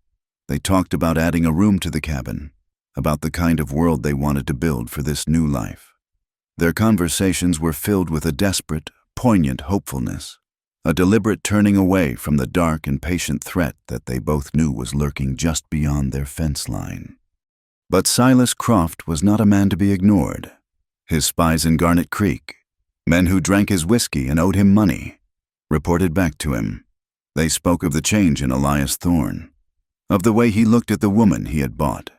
They talked about adding a room to the cabin, about the kind of world they wanted to build for this new life. Their conversations were filled with a desperate, poignant hopefulness, a deliberate turning away from the dark and patient threat that they both knew was lurking just beyond their fence line. But Silas Croft was not a man to be ignored. His spies in Garnet Creek, men who drank his whiskey and owed him money, reported back to him. They spoke of the change in Elias Thorne, of the way he looked at the woman he had bought.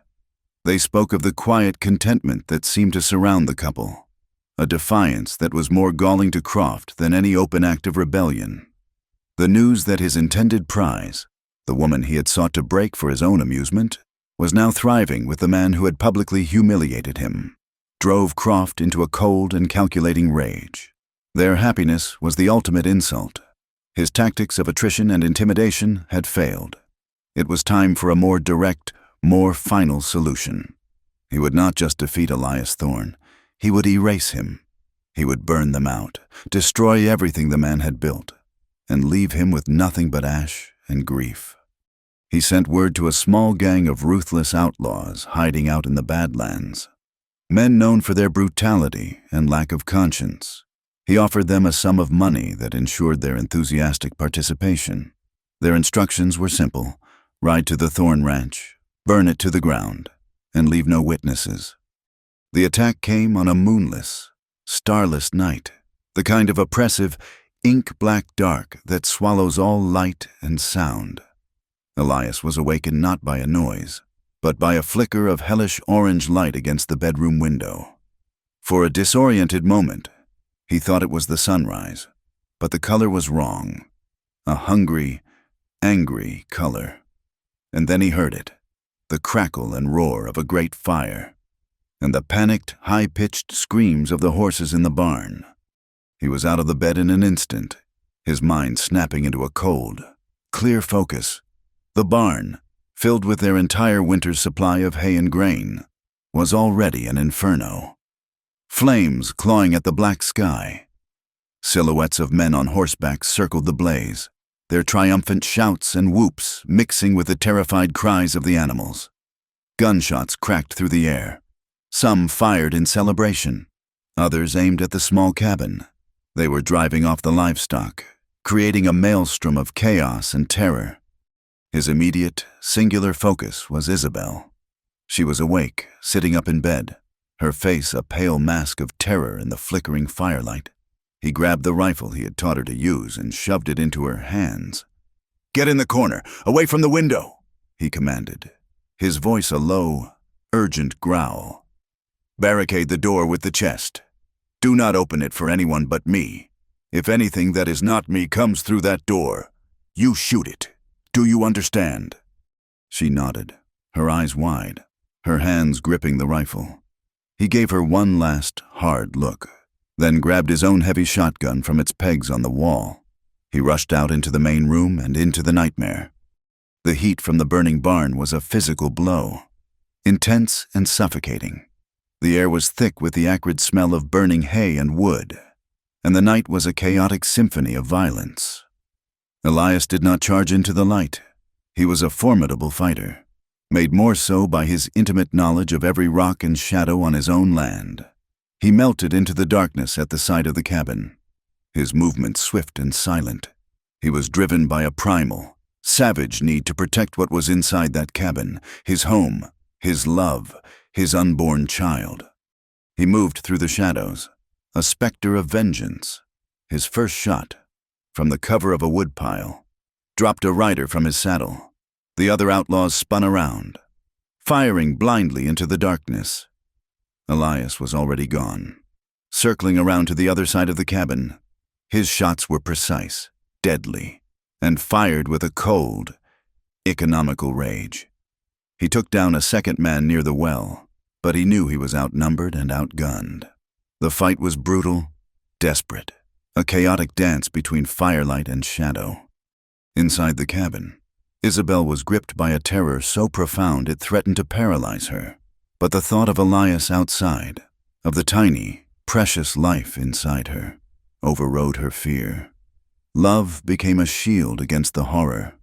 They spoke of the quiet contentment that seemed to surround the couple, a defiance that was more galling to Croft than any open act of rebellion. The news that his intended prize, the woman he had sought to break for his own amusement, was now thriving with the man who had publicly humiliated him, drove Croft into a cold and calculating rage. Their happiness was the ultimate insult. His tactics of attrition and intimidation had failed. It was time for a more direct, more final solution. He would not just defeat Elias Thorne, he would erase him. He would burn them out, destroy everything the man had built, and leave him with nothing but ash and grief. He sent word to a small gang of ruthless outlaws hiding out in the Badlands, men known for their brutality and lack of conscience. He offered them a sum of money that ensured their enthusiastic participation. Their instructions were simple: ride to the Thorne Ranch, burn it to the ground, and leave no witnesses. The attack came on a moonless, starless night, the kind of oppressive, ink-black dark that swallows all light and sound. Elias was awakened not by a noise, but by a flicker of hellish orange light against the bedroom window. For a disoriented moment, he thought it was the sunrise, but the color was wrong, a hungry, angry color. And then he heard it, the crackle and roar of a great fire, and the panicked, high-pitched screams of the horses in the barn. He was out of the bed in an instant, his mind snapping into a cold, clear focus. The barn, filled with their entire winter's supply of hay and grain, was already an inferno. Flames clawing at the black sky. Silhouettes of men on horseback circled the blaze, their triumphant shouts and whoops mixing with the terrified cries of the animals. Gunshots cracked through the air. Some fired in celebration, others aimed at the small cabin. They were driving off the livestock, creating a maelstrom of chaos and terror. His immediate, singular focus was Isabel. She was awake, sitting up in bed, her face a pale mask of terror in the flickering firelight. He grabbed the rifle he had taught her to use and shoved it into her hands. "Get in the corner, away from the window," he commanded, his voice a low, urgent growl. "Barricade the door with the chest. Do not open it for anyone but me. If anything that is not me comes through that door, you shoot it. Do you understand?" She nodded, her eyes wide, her hands gripping the rifle. He gave her one last, hard look, then grabbed his own heavy shotgun from its pegs on the wall. He rushed out into the main room and into the nightmare. The heat from the burning barn was a physical blow, intense and suffocating. The air was thick with the acrid smell of burning hay and wood, and the night was a chaotic symphony of violence. Elias did not charge into the light. He was a formidable fighter, made more so by his intimate knowledge of every rock and shadow on his own land. He melted into the darkness at the side of the cabin, his movements swift and silent. He was driven by a primal, savage need to protect what was inside that cabin, his home, his love, his unborn child. He moved through the shadows, a specter of vengeance. His first shot, from the cover of a woodpile, dropped a rider from his saddle. The other outlaws spun around, firing blindly into the darkness. Elias was already gone. Circling around to the other side of the cabin, his shots were precise, deadly, and fired with a cold, economical rage. He took down a second man near the well, but he knew he was outnumbered and outgunned. The fight was brutal, desperate, a chaotic dance between firelight and shadow. Inside the cabin, Isabel was gripped by a terror so profound it threatened to paralyze her. But the thought of Elias outside, of the tiny, precious life inside her, overrode her fear. Love became a shield against the horror.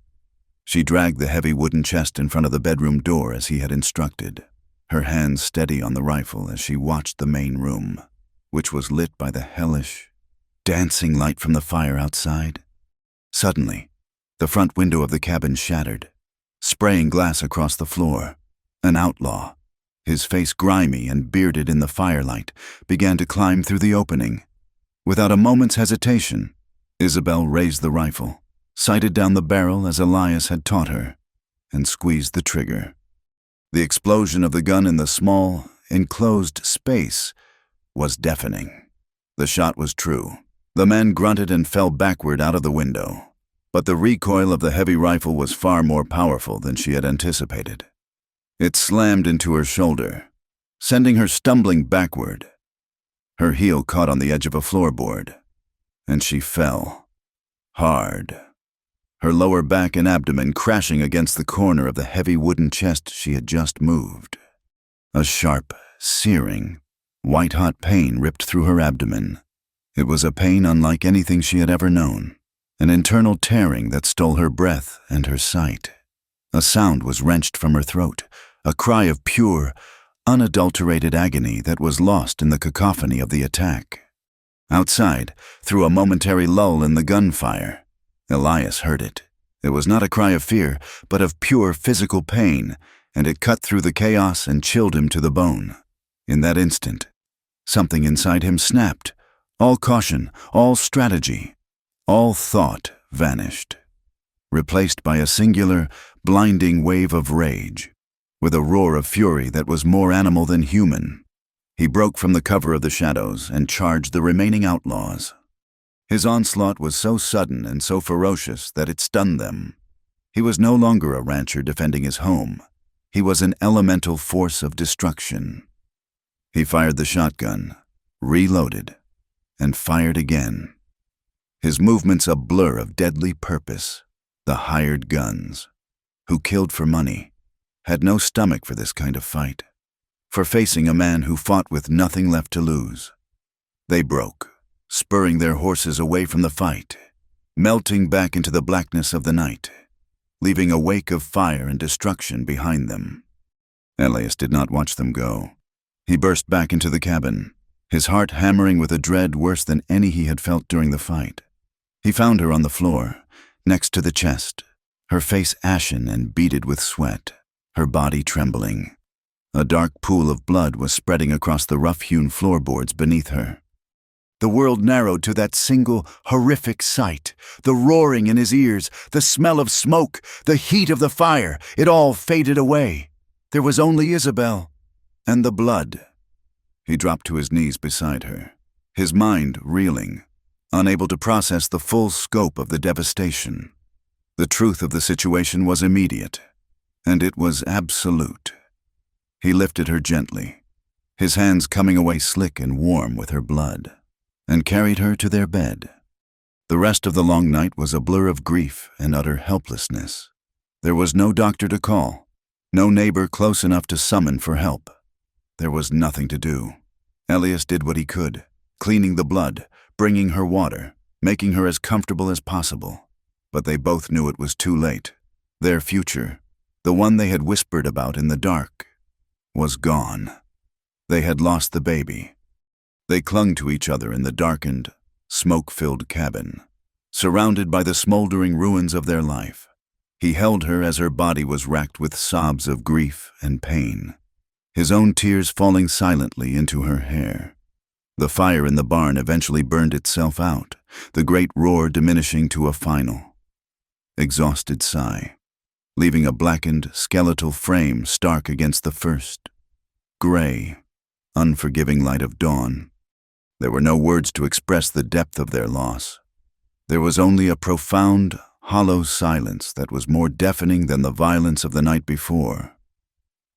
She dragged the heavy wooden chest in front of the bedroom door as he had instructed, her hands steady on the rifle as she watched the main room, which was lit by the hellish, dancing light from the fire outside. Suddenly, the front window of the cabin shattered, spraying glass across the floor. An outlaw, his face grimy and bearded in the firelight, began to climb through the opening. Without a moment's hesitation, Isabel raised the rifle, sighted down the barrel as Elias had taught her, and squeezed the trigger. The explosion of the gun in the small, enclosed space was deafening. The shot was true. The man grunted and fell backward out of the window, but the recoil of the heavy rifle was far more powerful than she had anticipated. It slammed into her shoulder, sending her stumbling backward. Her heel caught on the edge of a floorboard, and she fell, hard, her lower back and abdomen crashing against the corner of the heavy wooden chest she had just moved. A sharp, searing, white-hot pain ripped through her abdomen. It was a pain unlike anything she had ever known, an internal tearing that stole her breath and her sight. A sound was wrenched from her throat, a cry of pure, unadulterated agony that was lost in the cacophony of the attack. Outside, through a momentary lull in the gunfire, Elias heard it. It was not a cry of fear, but of pure physical pain, and it cut through the chaos and chilled him to the bone. In that instant, something inside him snapped. All caution, all strategy, all thought vanished, replaced by a singular, blinding wave of rage. With a roar of fury that was more animal than human, he broke from the cover of the shadows and charged the remaining outlaws. His onslaught was so sudden and so ferocious that it stunned them. He was no longer a rancher defending his home. He was an elemental force of destruction. He fired the shotgun, reloaded, and fired again. His movements a blur of deadly purpose. The hired guns, who killed for money, had no stomach for this kind of fight, for facing a man who fought with nothing left to lose. They broke, spurring their horses away from the fight, melting back into the blackness of the night, leaving a wake of fire and destruction behind them. Elias did not watch them go. He burst back into the cabin, his heart hammering with a dread worse than any he had felt during the fight. He found her on the floor, next to the chest, her face ashen and beaded with sweat, her body trembling. A dark pool of blood was spreading across the rough-hewn floorboards beneath her. The world narrowed to that single, horrific sight. The roaring in his ears, the smell of smoke, the heat of the fire, it all faded away. There was only Isabel, and the blood. He dropped to his knees beside her, his mind reeling, unable to process the full scope of the devastation. The truth of the situation was immediate, and it was absolute. He lifted her gently, his hands coming away slick and warm with her blood, and carried her to their bed. The rest of the long night was a blur of grief and utter helplessness. There was no doctor to call, no neighbor close enough to summon for help. There was nothing to do. Elias did what he could, cleaning the blood, bringing her water, making her as comfortable as possible. But they both knew it was too late. Their future, the one they had whispered about in the dark, was gone. They had lost the baby. They clung to each other in the darkened, smoke-filled cabin, surrounded by the smoldering ruins of their life. He held her as her body was racked with sobs of grief and pain, his own tears falling silently into her hair. The fire in the barn eventually burned itself out, the great roar diminishing to a final, exhausted sigh, leaving a blackened, skeletal frame stark against the first, gray, unforgiving light of dawn. There were no words to express the depth of their loss. There was only a profound, hollow silence that was more deafening than the violence of the night before.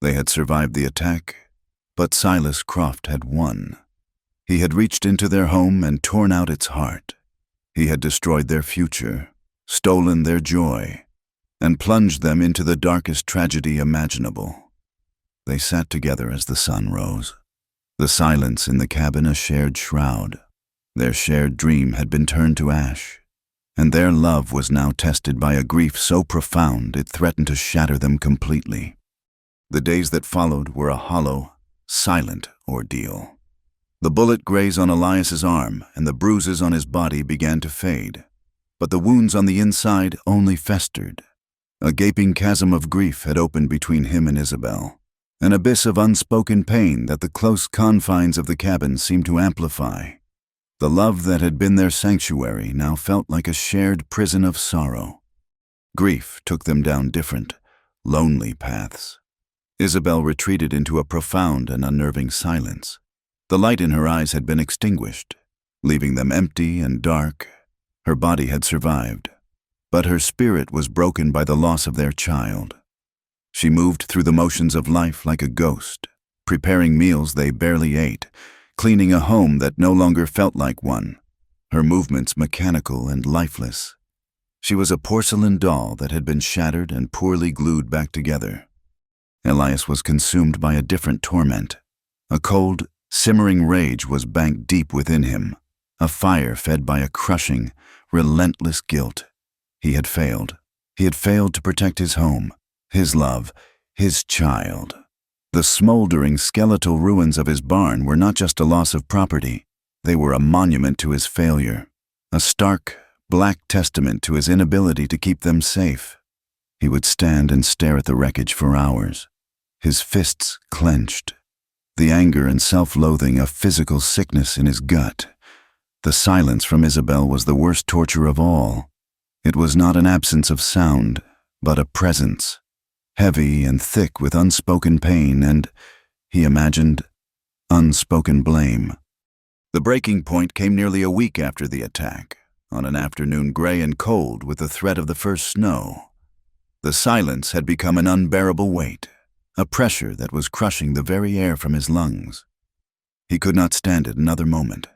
They had survived the attack, but Silas Croft had won. He had reached into their home and torn out its heart. He had destroyed their future, stolen their joy, and plunged them into the darkest tragedy imaginable. They sat together as the sun rose, the silence in the cabin a shared shroud. Their shared dream had been turned to ash, and their love was now tested by a grief so profound it threatened to shatter them completely. The days that followed were a hollow, silent ordeal. The bullet grazed on Elias's arm, and the bruises on his body began to fade, but the wounds on the inside only festered. A gaping chasm of grief had opened between him and Isabel. an abyss of unspoken pain that the close confines of the cabin seemed to amplify. The love that had been their sanctuary now felt like a shared prison of sorrow. Grief took them down different, lonely paths. Isabel retreated into a profound and unnerving silence. The light in her eyes had been extinguished, leaving them empty and dark. Her body had survived, but her spirit was broken by the loss of their child. She moved through the motions of life like a ghost, preparing meals they barely ate, cleaning a home that no longer felt like one, her movements mechanical and lifeless. She was a porcelain doll that had been shattered and poorly glued back together. Elias was consumed by a different torment. A cold, simmering rage was banked deep within him, a fire fed by a crushing, relentless guilt. He had failed. He had failed to protect his home, his love, his child. The smoldering skeletal ruins of his barn were not just a loss of property. They were a monument to his failure, a stark, black testament to his inability to keep them safe. He would stand and stare at the wreckage for hours, his fists clenched, the anger and self-loathing a physical sickness in his gut. The silence from Isabel was the worst torture of all. It was not an absence of sound, but a presence, heavy and thick with unspoken pain and, he imagined, unspoken blame. The breaking point came nearly a week after the attack, on an afternoon gray and cold with the threat of the first snow. The silence had become an unbearable weight, a pressure that was crushing the very air from his lungs. He could not stand it another moment.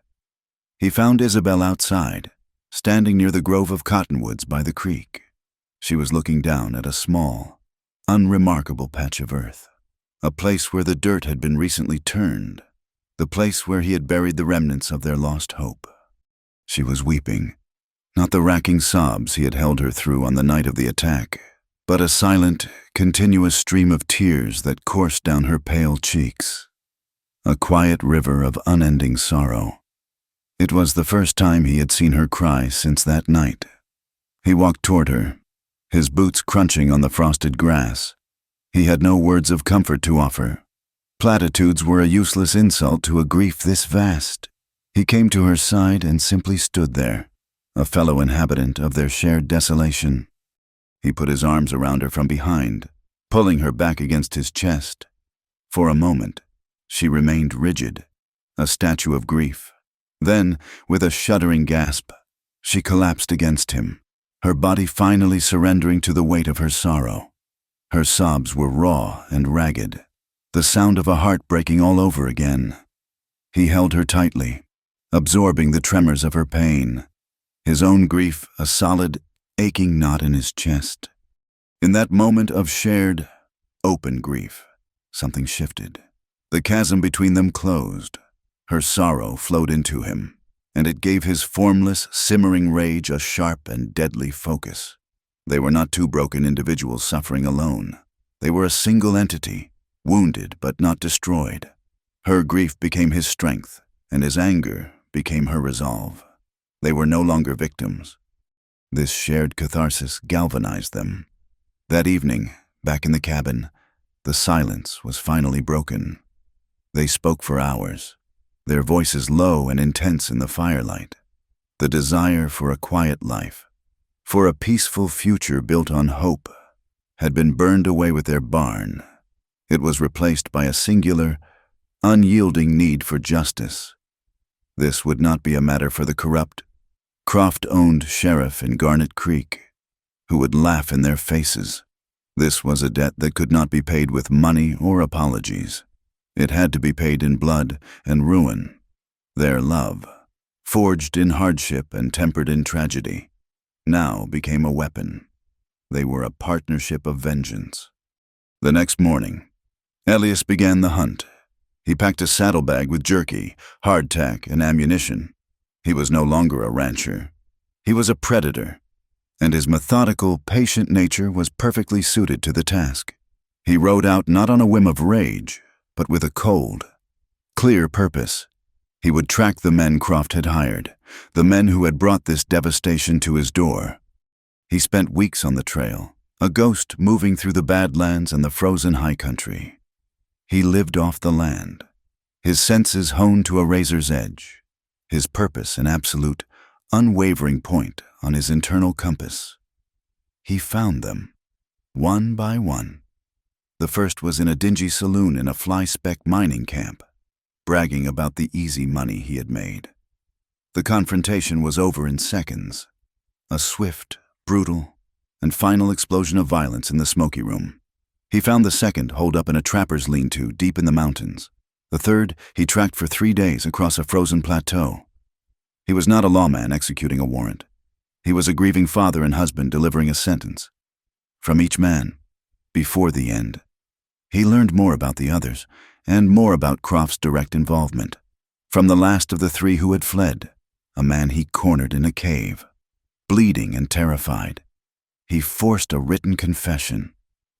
He found Isabel outside, standing near the grove of cottonwoods by the creek. She was looking down at a small, unremarkable patch of earth, a place where the dirt had been recently turned, the place where he had buried the remnants of their lost hope. She was weeping, not the racking sobs he had held her through on the night of the attack, but a silent, continuous stream of tears that coursed down her pale cheeks, a quiet river of unending sorrow. It was the first time he had seen her cry since that night. He walked toward her, his boots crunching on the frosted grass. He had no words of comfort to offer. Platitudes were a useless insult to a grief this vast. He came to her side and simply stood there, a fellow inhabitant of their shared desolation. He put his arms around her from behind, pulling her back against his chest. For a moment, she remained rigid, a statue of grief. Then, with a shuddering gasp, she collapsed against him, her body finally surrendering to the weight of her sorrow. Her sobs were raw and ragged, the sound of a heart breaking all over again. He held her tightly, absorbing the tremors of her pain, his own grief a solid, aching knot in his chest. In that moment of shared, open grief, something shifted. The chasm between them closed. Her sorrow flowed into him, and it gave his formless, simmering rage a sharp and deadly focus. They were not two broken individuals suffering alone. They were a single entity, wounded but not destroyed. Her grief became his strength, and his anger became her resolve. They were no longer victims. This shared catharsis galvanized them. That evening, back in the cabin, the silence was finally broken. They spoke for hours, their voices low and intense in the firelight. The desire for a quiet life, for a peaceful future built on hope, had been burned away with their barn. It was replaced by a singular, unyielding need for justice. This would not be a matter for the corrupt, Croft-owned sheriff in Garnet Creek, who would laugh in their faces. This was a debt that could not be paid with money or apologies. It had to be paid in blood and ruin. Their love, forged in hardship and tempered in tragedy, now became a weapon. They were a partnership of vengeance. The next morning, Elias began the hunt. He packed a saddlebag with jerky, hardtack, and ammunition. He was no longer a rancher. He was a predator, and his methodical, patient nature was perfectly suited to the task. He rode out not on a whim of rage, but with a cold, clear purpose. He would track the men Croft had hired, the men who had brought this devastation to his door. He spent weeks on the trail, a ghost moving through the Badlands and the frozen high country. He lived off the land, his senses honed to a razor's edge, his purpose an absolute, unwavering point on his internal compass. He found them, one by one. The first was in a dingy saloon in a fly-speck mining camp, bragging about the easy money he had made. The confrontation was over in seconds. A swift, brutal, and final explosion of violence in the smoky room. He found the second holed up in a trapper's lean-to deep in the mountains. The third he tracked for 3 days across a frozen plateau. He was not a lawman executing a warrant. He was a grieving father and husband delivering a sentence. From each man, before the end, he learned more about the others and more about Croft's direct involvement. From the last of the 3 who had fled, a man he cornered in a cave, bleeding and terrified. He forced a written confession,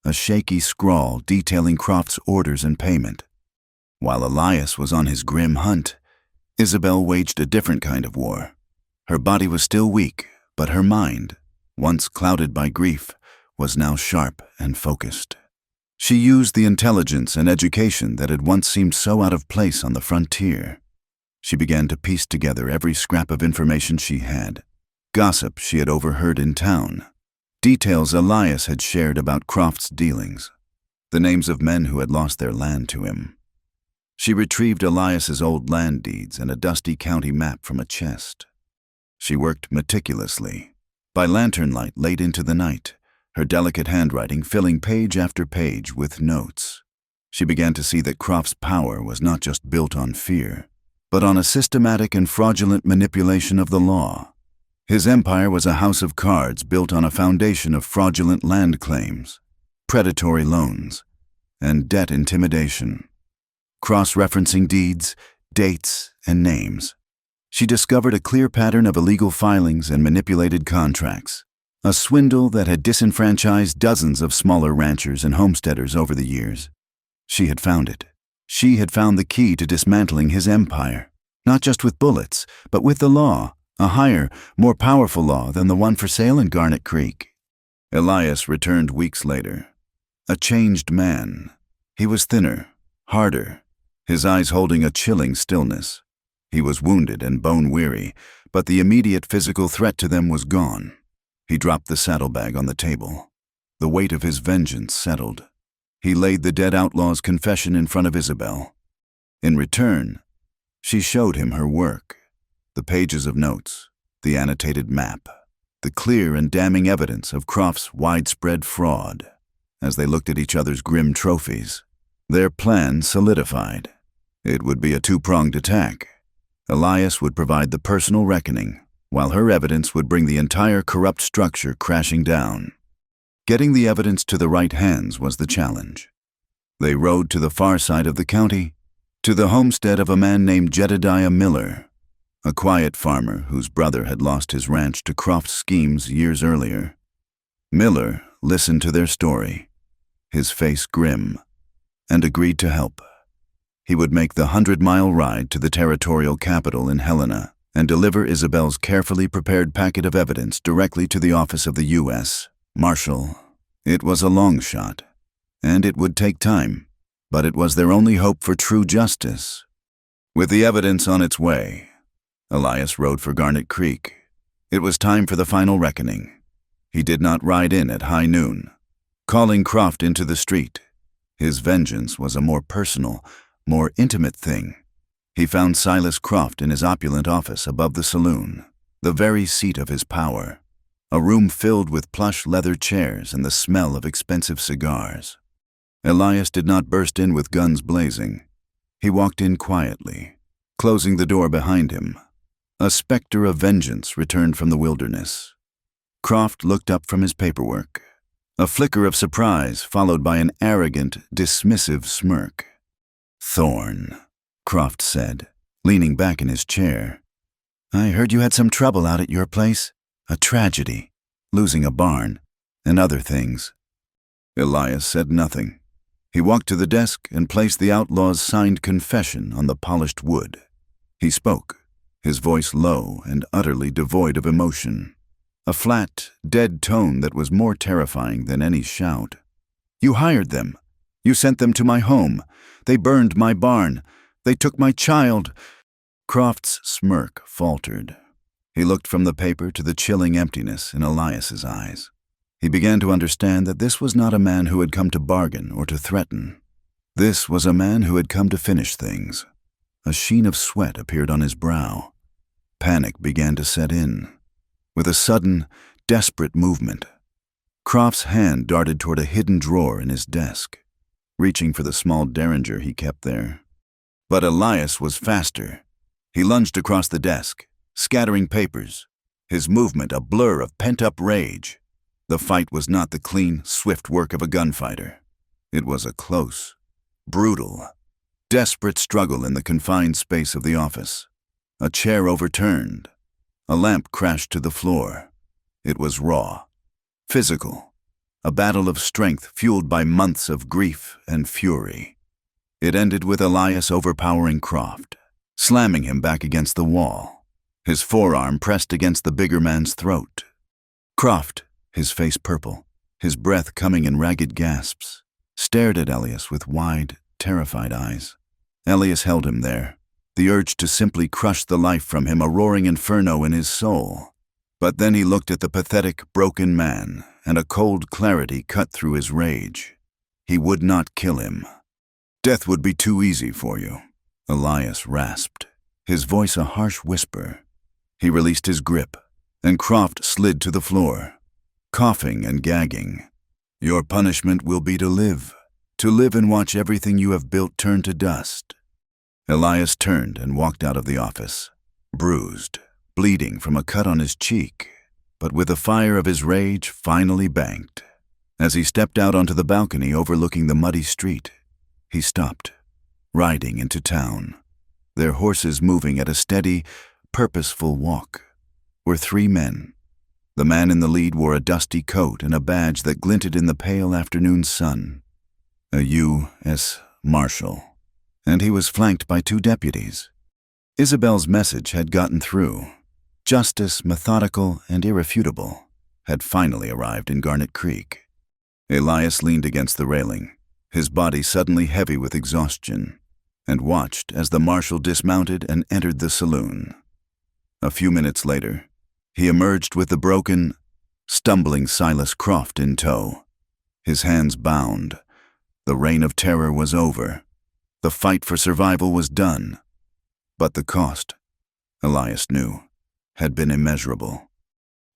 a shaky scrawl detailing Croft's orders and payment. While Elias was on his grim hunt, Isabel waged a different kind of war. Her body was still weak, but her mind, once clouded by grief, was now sharp and focused. She used the intelligence and education that had once seemed so out of place on the frontier. She began to piece together every scrap of information she had, gossip she had overheard in town, details Elias had shared about Croft's dealings, the names of men who had lost their land to him. She retrieved Elias's old land deeds and a dusty county map from a chest. She worked meticulously, by lantern light late into the night, her delicate handwriting filling page after page with notes. She began to see that Croft's power was not just built on fear, but on a systematic and fraudulent manipulation of the law. His empire was a house of cards built on a foundation of fraudulent land claims, predatory loans, and debt intimidation. Cross-referencing deeds, dates, and names, she discovered a clear pattern of illegal filings and manipulated contracts, a swindle that had disenfranchised dozens of smaller ranchers and homesteaders over the years. She had found it. She had found the key to dismantling his empire, not just with bullets, but with the law, a higher, more powerful law than the one for sale in Garnet Creek. Elias returned weeks later, a changed man. He was thinner, harder, his eyes holding a chilling stillness. He was wounded and bone-weary, but the immediate physical threat to them was gone. He dropped the saddlebag on the table. The weight of his vengeance settled. He laid the dead outlaw's confession in front of Isabel. In return, she showed him her work, the pages of notes, the annotated map, the clear and damning evidence of Croft's widespread fraud. As they looked at each other's grim trophies, their plan solidified. It would be a 2-pronged attack. Elias would provide the personal reckoning, while her evidence would bring the entire corrupt structure crashing down. Getting the evidence to the right hands was the challenge. They rode to the far side of the county, to the homestead of a man named Jedediah Miller, a quiet farmer whose brother had lost his ranch to Croft's schemes years earlier. Miller listened to their story, his face grim, and agreed to help. He would make the 100-mile ride to the territorial capital in Helena and deliver Isabel's carefully prepared packet of evidence directly to the office of the U.S. Marshal. It was a long shot, and it would take time, but it was their only hope for true justice. With the evidence on its way, Elias rode for Garnet Creek. It was time for the final reckoning. He did not ride in at high noon, calling Croft into the street. His vengeance was a more personal, more intimate thing. He found Silas Croft in his opulent office above the saloon, the very seat of his power, a room filled with plush leather chairs and the smell of expensive cigars. Elias did not burst in with guns blazing. He walked in quietly, closing the door behind him. A specter of vengeance returned from the wilderness. Croft looked up from his paperwork, a flicker of surprise followed by an arrogant, dismissive smirk. "Thorne," Croft said, leaning back in his chair. "I heard you had some trouble out at your place. A tragedy, losing a barn, and other things." Elias said nothing. He walked to the desk and placed the outlaw's signed confession on the polished wood. He spoke, his voice low and utterly devoid of emotion, a flat, dead tone that was more terrifying than any shout. "You hired them. You sent them to my home. They burned my barn. They took my child. Croft's smirk faltered. He looked from the paper to the chilling emptiness in Elias's eyes. He began to understand that this was not a man who had come to bargain or to threaten. This was a man who had come to finish things. A sheen of sweat appeared on his brow. Panic began to set in. With a sudden, desperate movement, Croft's hand darted toward a hidden drawer in his desk, reaching for the small derringer he kept there. But Elias was faster. He lunged across the desk, scattering papers, his movement a blur of pent-up rage. The fight was not the clean, swift work of a gunfighter. It was a close, brutal, desperate struggle in the confined space of the office. A chair overturned. A lamp crashed to the floor. It was raw, physical, a battle of strength fueled by months of grief and fury. It ended with Elias overpowering Croft, slamming him back against the wall, his forearm pressed against the bigger man's throat. Croft, his face purple, his breath coming in ragged gasps, stared at Elias with wide, terrified eyes. Elias held him there, the urge to simply crush the life from him a roaring inferno in his soul. But then he looked at the pathetic, broken man, and a cold clarity cut through his rage. He would not kill him. Death would be too easy for you, Elias rasped, his voice a harsh whisper. He released his grip, and Croft slid to the floor, coughing and gagging. Your punishment will be to live and watch everything you have built turn to dust. Elias turned and walked out of the office, bruised, bleeding from a cut on his cheek, but with the fire of his rage finally banked. As he stepped out onto the balcony overlooking the muddy street, he stopped, riding into town. Their horses moving at a steady, purposeful walk were three men. The man in the lead wore a dusty coat and a badge that glinted in the pale afternoon sun, a U.S. Marshal, and he was flanked by two deputies. Isabel's message had gotten through. Justice, methodical and irrefutable, had finally arrived in Garnet Creek. Elias leaned against the railing, his body suddenly heavy with exhaustion, and watched as the marshal dismounted and entered the saloon. A few minutes later, he emerged with the broken, stumbling Silas Croft in tow, his hands bound. The reign of terror was over. The fight for survival was done. But the cost, Elias knew, had been immeasurable.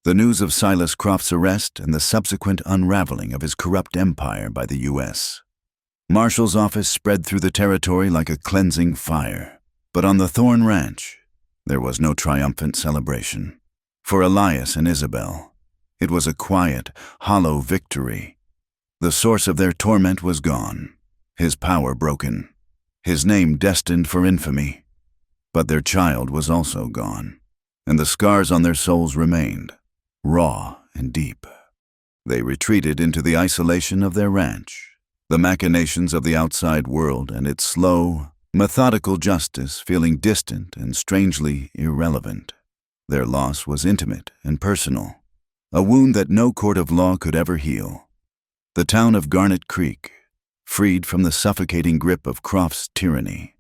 The news of Silas Croft's arrest and the subsequent unraveling of his corrupt empire by the U.S. Marshal's office spread through the territory like a cleansing fire. But on the Thorn Ranch, there was no triumphant celebration. For Elias and Isabel, it was a quiet, hollow victory. The source of their torment was gone, his power broken, his name destined for infamy. But their child was also gone, and the scars on their souls remained, raw and deep. They retreated into the isolation of their ranch, the machinations of the outside world and its slow, methodical justice feeling distant and strangely irrelevant. Their loss was intimate and personal, a wound that no court of law could ever heal. The town of Garnet Creek, freed from the suffocating grip of Croft's tyranny,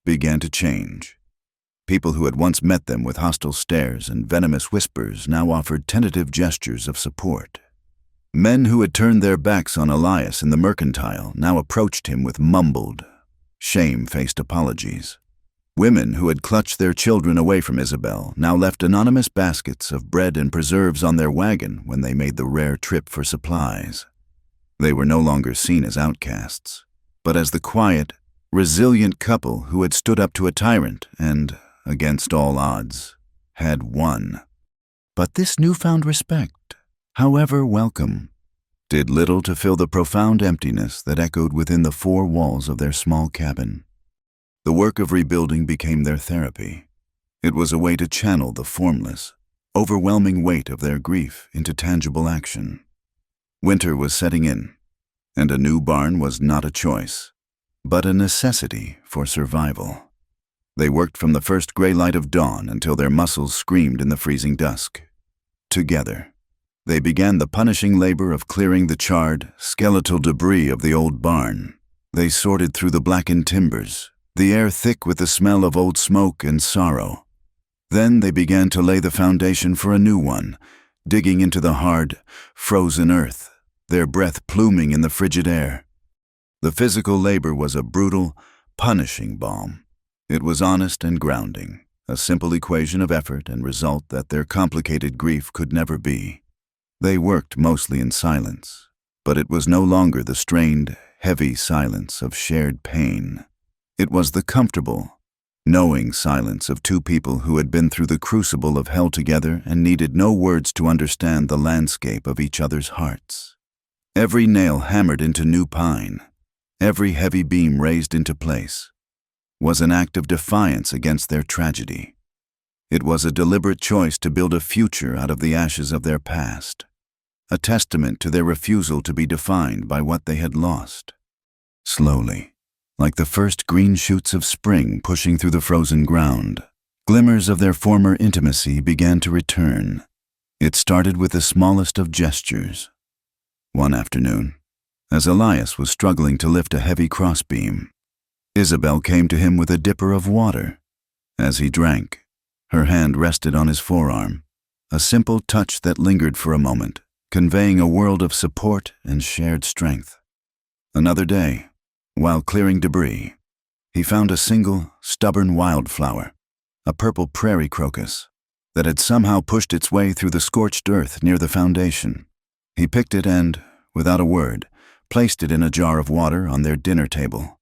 began to change. People who had once met them with hostile stares and venomous whispers now offered tentative gestures of support. Men who had turned their backs on Elias in the mercantile now approached him with mumbled, shame-faced apologies. Women who had clutched their children away from Isabel now left anonymous baskets of bread and preserves on their wagon when they made the rare trip for supplies. They were no longer seen as outcasts, but as the quiet, resilient couple who had stood up to a tyrant and, against all odds, had won. But this newfound respect, however welcome, did little to fill the profound emptiness that echoed within the four walls of their small cabin. The work of rebuilding became their therapy. It was a way to channel the formless, overwhelming weight of their grief into tangible action. Winter was setting in, and a new barn was not a choice, but a necessity for survival. They worked from the first gray light of dawn until their muscles screamed in the freezing dusk. Together, they began the punishing labor of clearing the charred, skeletal debris of the old barn. They sorted through the blackened timbers, the air thick with the smell of old smoke and sorrow. Then they began to lay the foundation for a new one, digging into the hard, frozen earth, their breath pluming in the frigid air. The physical labor was a brutal, punishing balm. It was honest and grounding, a simple equation of effort and result that their complicated grief could never be. They worked mostly in silence, but it was no longer the strained, heavy silence of shared pain. It was the comfortable, knowing silence of two people who had been through the crucible of hell together and needed no words to understand the landscape of each other's hearts. Every nail hammered into new pine, every heavy beam raised into place, was an act of defiance against their tragedy. It was a deliberate choice to build a future out of the ashes of their past, a testament to their refusal to be defined by what they had lost. Slowly, like the first green shoots of spring pushing through the frozen ground, glimmers of their former intimacy began to return. It started with the smallest of gestures. One afternoon, as Elias was struggling to lift a heavy crossbeam, Isabel came to him with a dipper of water. As he drank, her hand rested on his forearm, a simple touch that lingered for a moment, conveying a world of support and shared strength. Another day, while clearing debris, he found a single, stubborn wildflower, a purple prairie crocus, that had somehow pushed its way through the scorched earth near the foundation. He picked it and, without a word, placed it in a jar of water on their dinner table.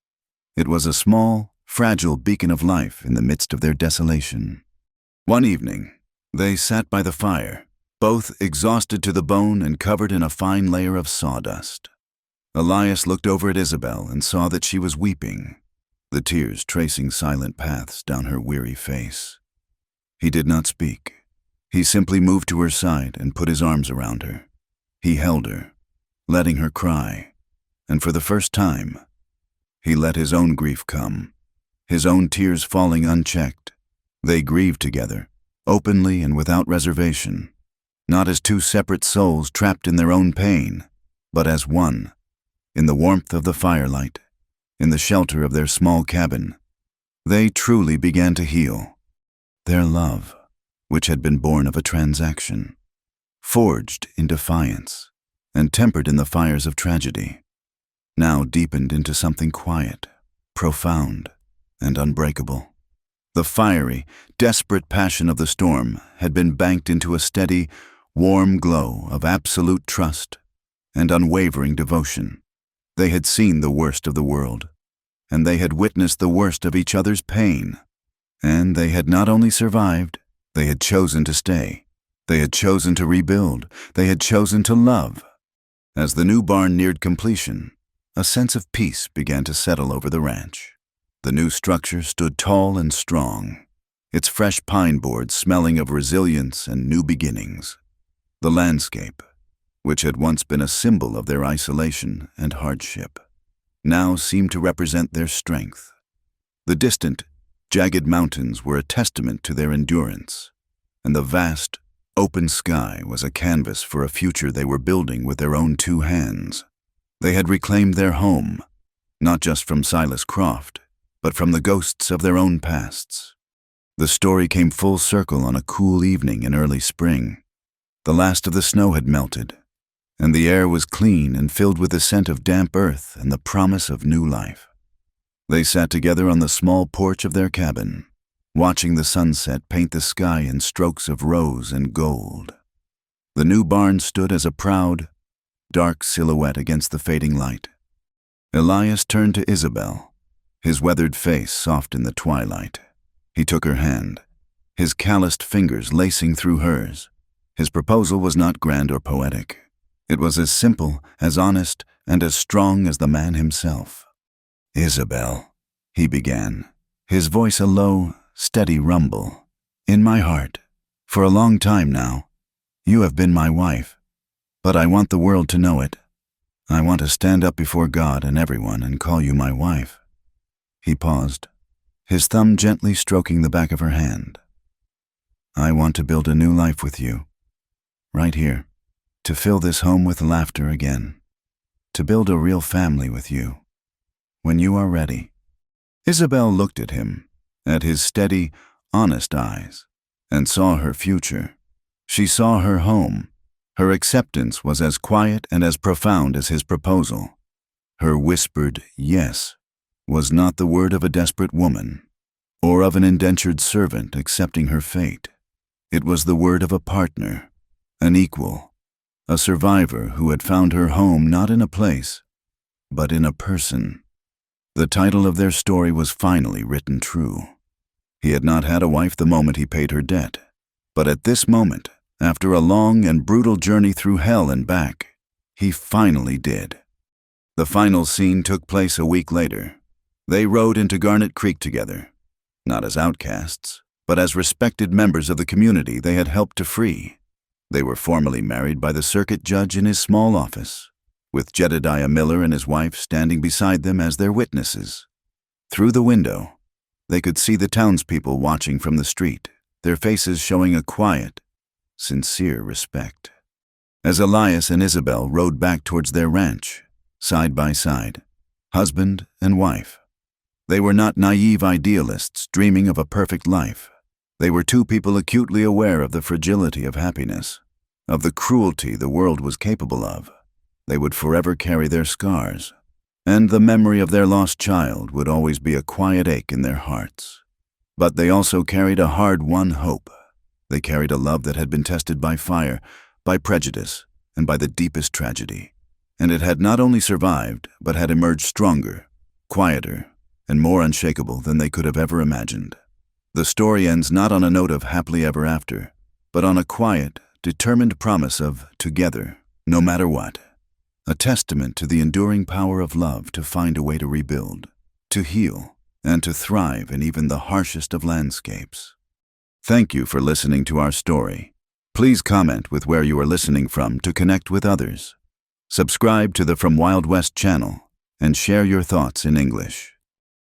It was a small, fragile beacon of life in the midst of their desolation. One evening, they sat by the fire, both exhausted to the bone and covered in a fine layer of sawdust. Elias looked over at Isabel and saw that she was weeping, the tears tracing silent paths down her weary face. He did not speak. He simply moved to her side and put his arms around her. He held her, letting her cry, and for the first time, he let his own grief come, his own tears falling unchecked. They grieved together, openly and without reservation, not as two separate souls trapped in their own pain, but as one, in the warmth of the firelight, in the shelter of their small cabin. They truly began to heal. Their love, which had been born of a transaction, forged in defiance and tempered in the fires of tragedy, now deepened into something quiet, profound, and unbreakable. The fiery, desperate passion of the storm had been banked into a steady, warm glow of absolute trust and unwavering devotion. They had seen the worst of the world, and they had witnessed the worst of each other's pain. And they had not only survived, they had chosen to stay. They had chosen to rebuild. They had chosen to love. As the new barn neared completion, a sense of peace began to settle over the ranch. The new structure stood tall and strong, its fresh pine boards smelling of resilience and new beginnings. The landscape, which had once been a symbol of their isolation and hardship, now seemed to represent their strength. The distant, jagged mountains were a testament to their endurance, and the vast, open sky was a canvas for a future they were building with their own two hands. They had reclaimed their home, not just from Silas Croft, but from the ghosts of their own pasts. The story came full circle on a cool evening in early spring. The last of the snow had melted, and the air was clean and filled with the scent of damp earth and the promise of new life. They sat together on the small porch of their cabin, watching the sunset paint the sky in strokes of rose and gold. The new barn stood as a proud, dark silhouette against the fading light. Elias turned to Isabel, his weathered face soft in the twilight. He took her hand, his calloused fingers lacing through hers. His proposal was not grand or poetic. It was as simple, as honest, and as strong as the man himself. "Isabel," he began, his voice a low, steady rumble. "In my heart, for a long time now, you have been my wife, but I want the world to know it. I want to stand up before God and everyone and call you my wife." He paused, his thumb gently stroking the back of her hand. "I want to build a new life with you, right here, to fill this home with laughter again, to build a real family with you. when you are ready." Isabel looked at him, at his steady, honest eyes, and saw her future. She saw her home. Her acceptance was as quiet and as profound as his proposal. Her whispered yes was not the word of a desperate woman, or of an indentured servant accepting her fate. It was the word of a partner, an equal, a survivor who had found her home not in a place, but in a person. The title of their story was finally written true. He had not had a wife the moment he paid her debt, but at this moment, after a long and brutal journey through hell and back, he finally did. The final scene took place a week later. They rode into Garnet Creek together, not as outcasts, but as respected members of the community they had helped to free. They were formally married by the circuit judge in his small office, with Jedediah Miller and his wife standing beside them as their witnesses. Through the window, they could see the townspeople watching from the street, their faces showing a quiet, sincere respect. As Elias and Isabel rode back towards their ranch, side by side, husband and wife, they were not naive idealists dreaming of a perfect life. They were two people acutely aware of the fragility of happiness, of the cruelty the world was capable of. They would forever carry their scars, and the memory of their lost child would always be a quiet ache in their hearts. But they also carried a hard-won hope. They carried a love that had been tested by fire, by prejudice, and by the deepest tragedy. And it had not only survived, but had emerged stronger, quieter, and more unshakable than they could have ever imagined. The story ends not on a note of happily ever after, but on a quiet, determined promise of together, no matter what. A testament to the enduring power of love to find a way to rebuild, to heal, and to thrive in even the harshest of landscapes. Thank you for listening to our story. Please comment with where you are listening from to connect with others. Subscribe to the From Wild West channel and share your thoughts in English.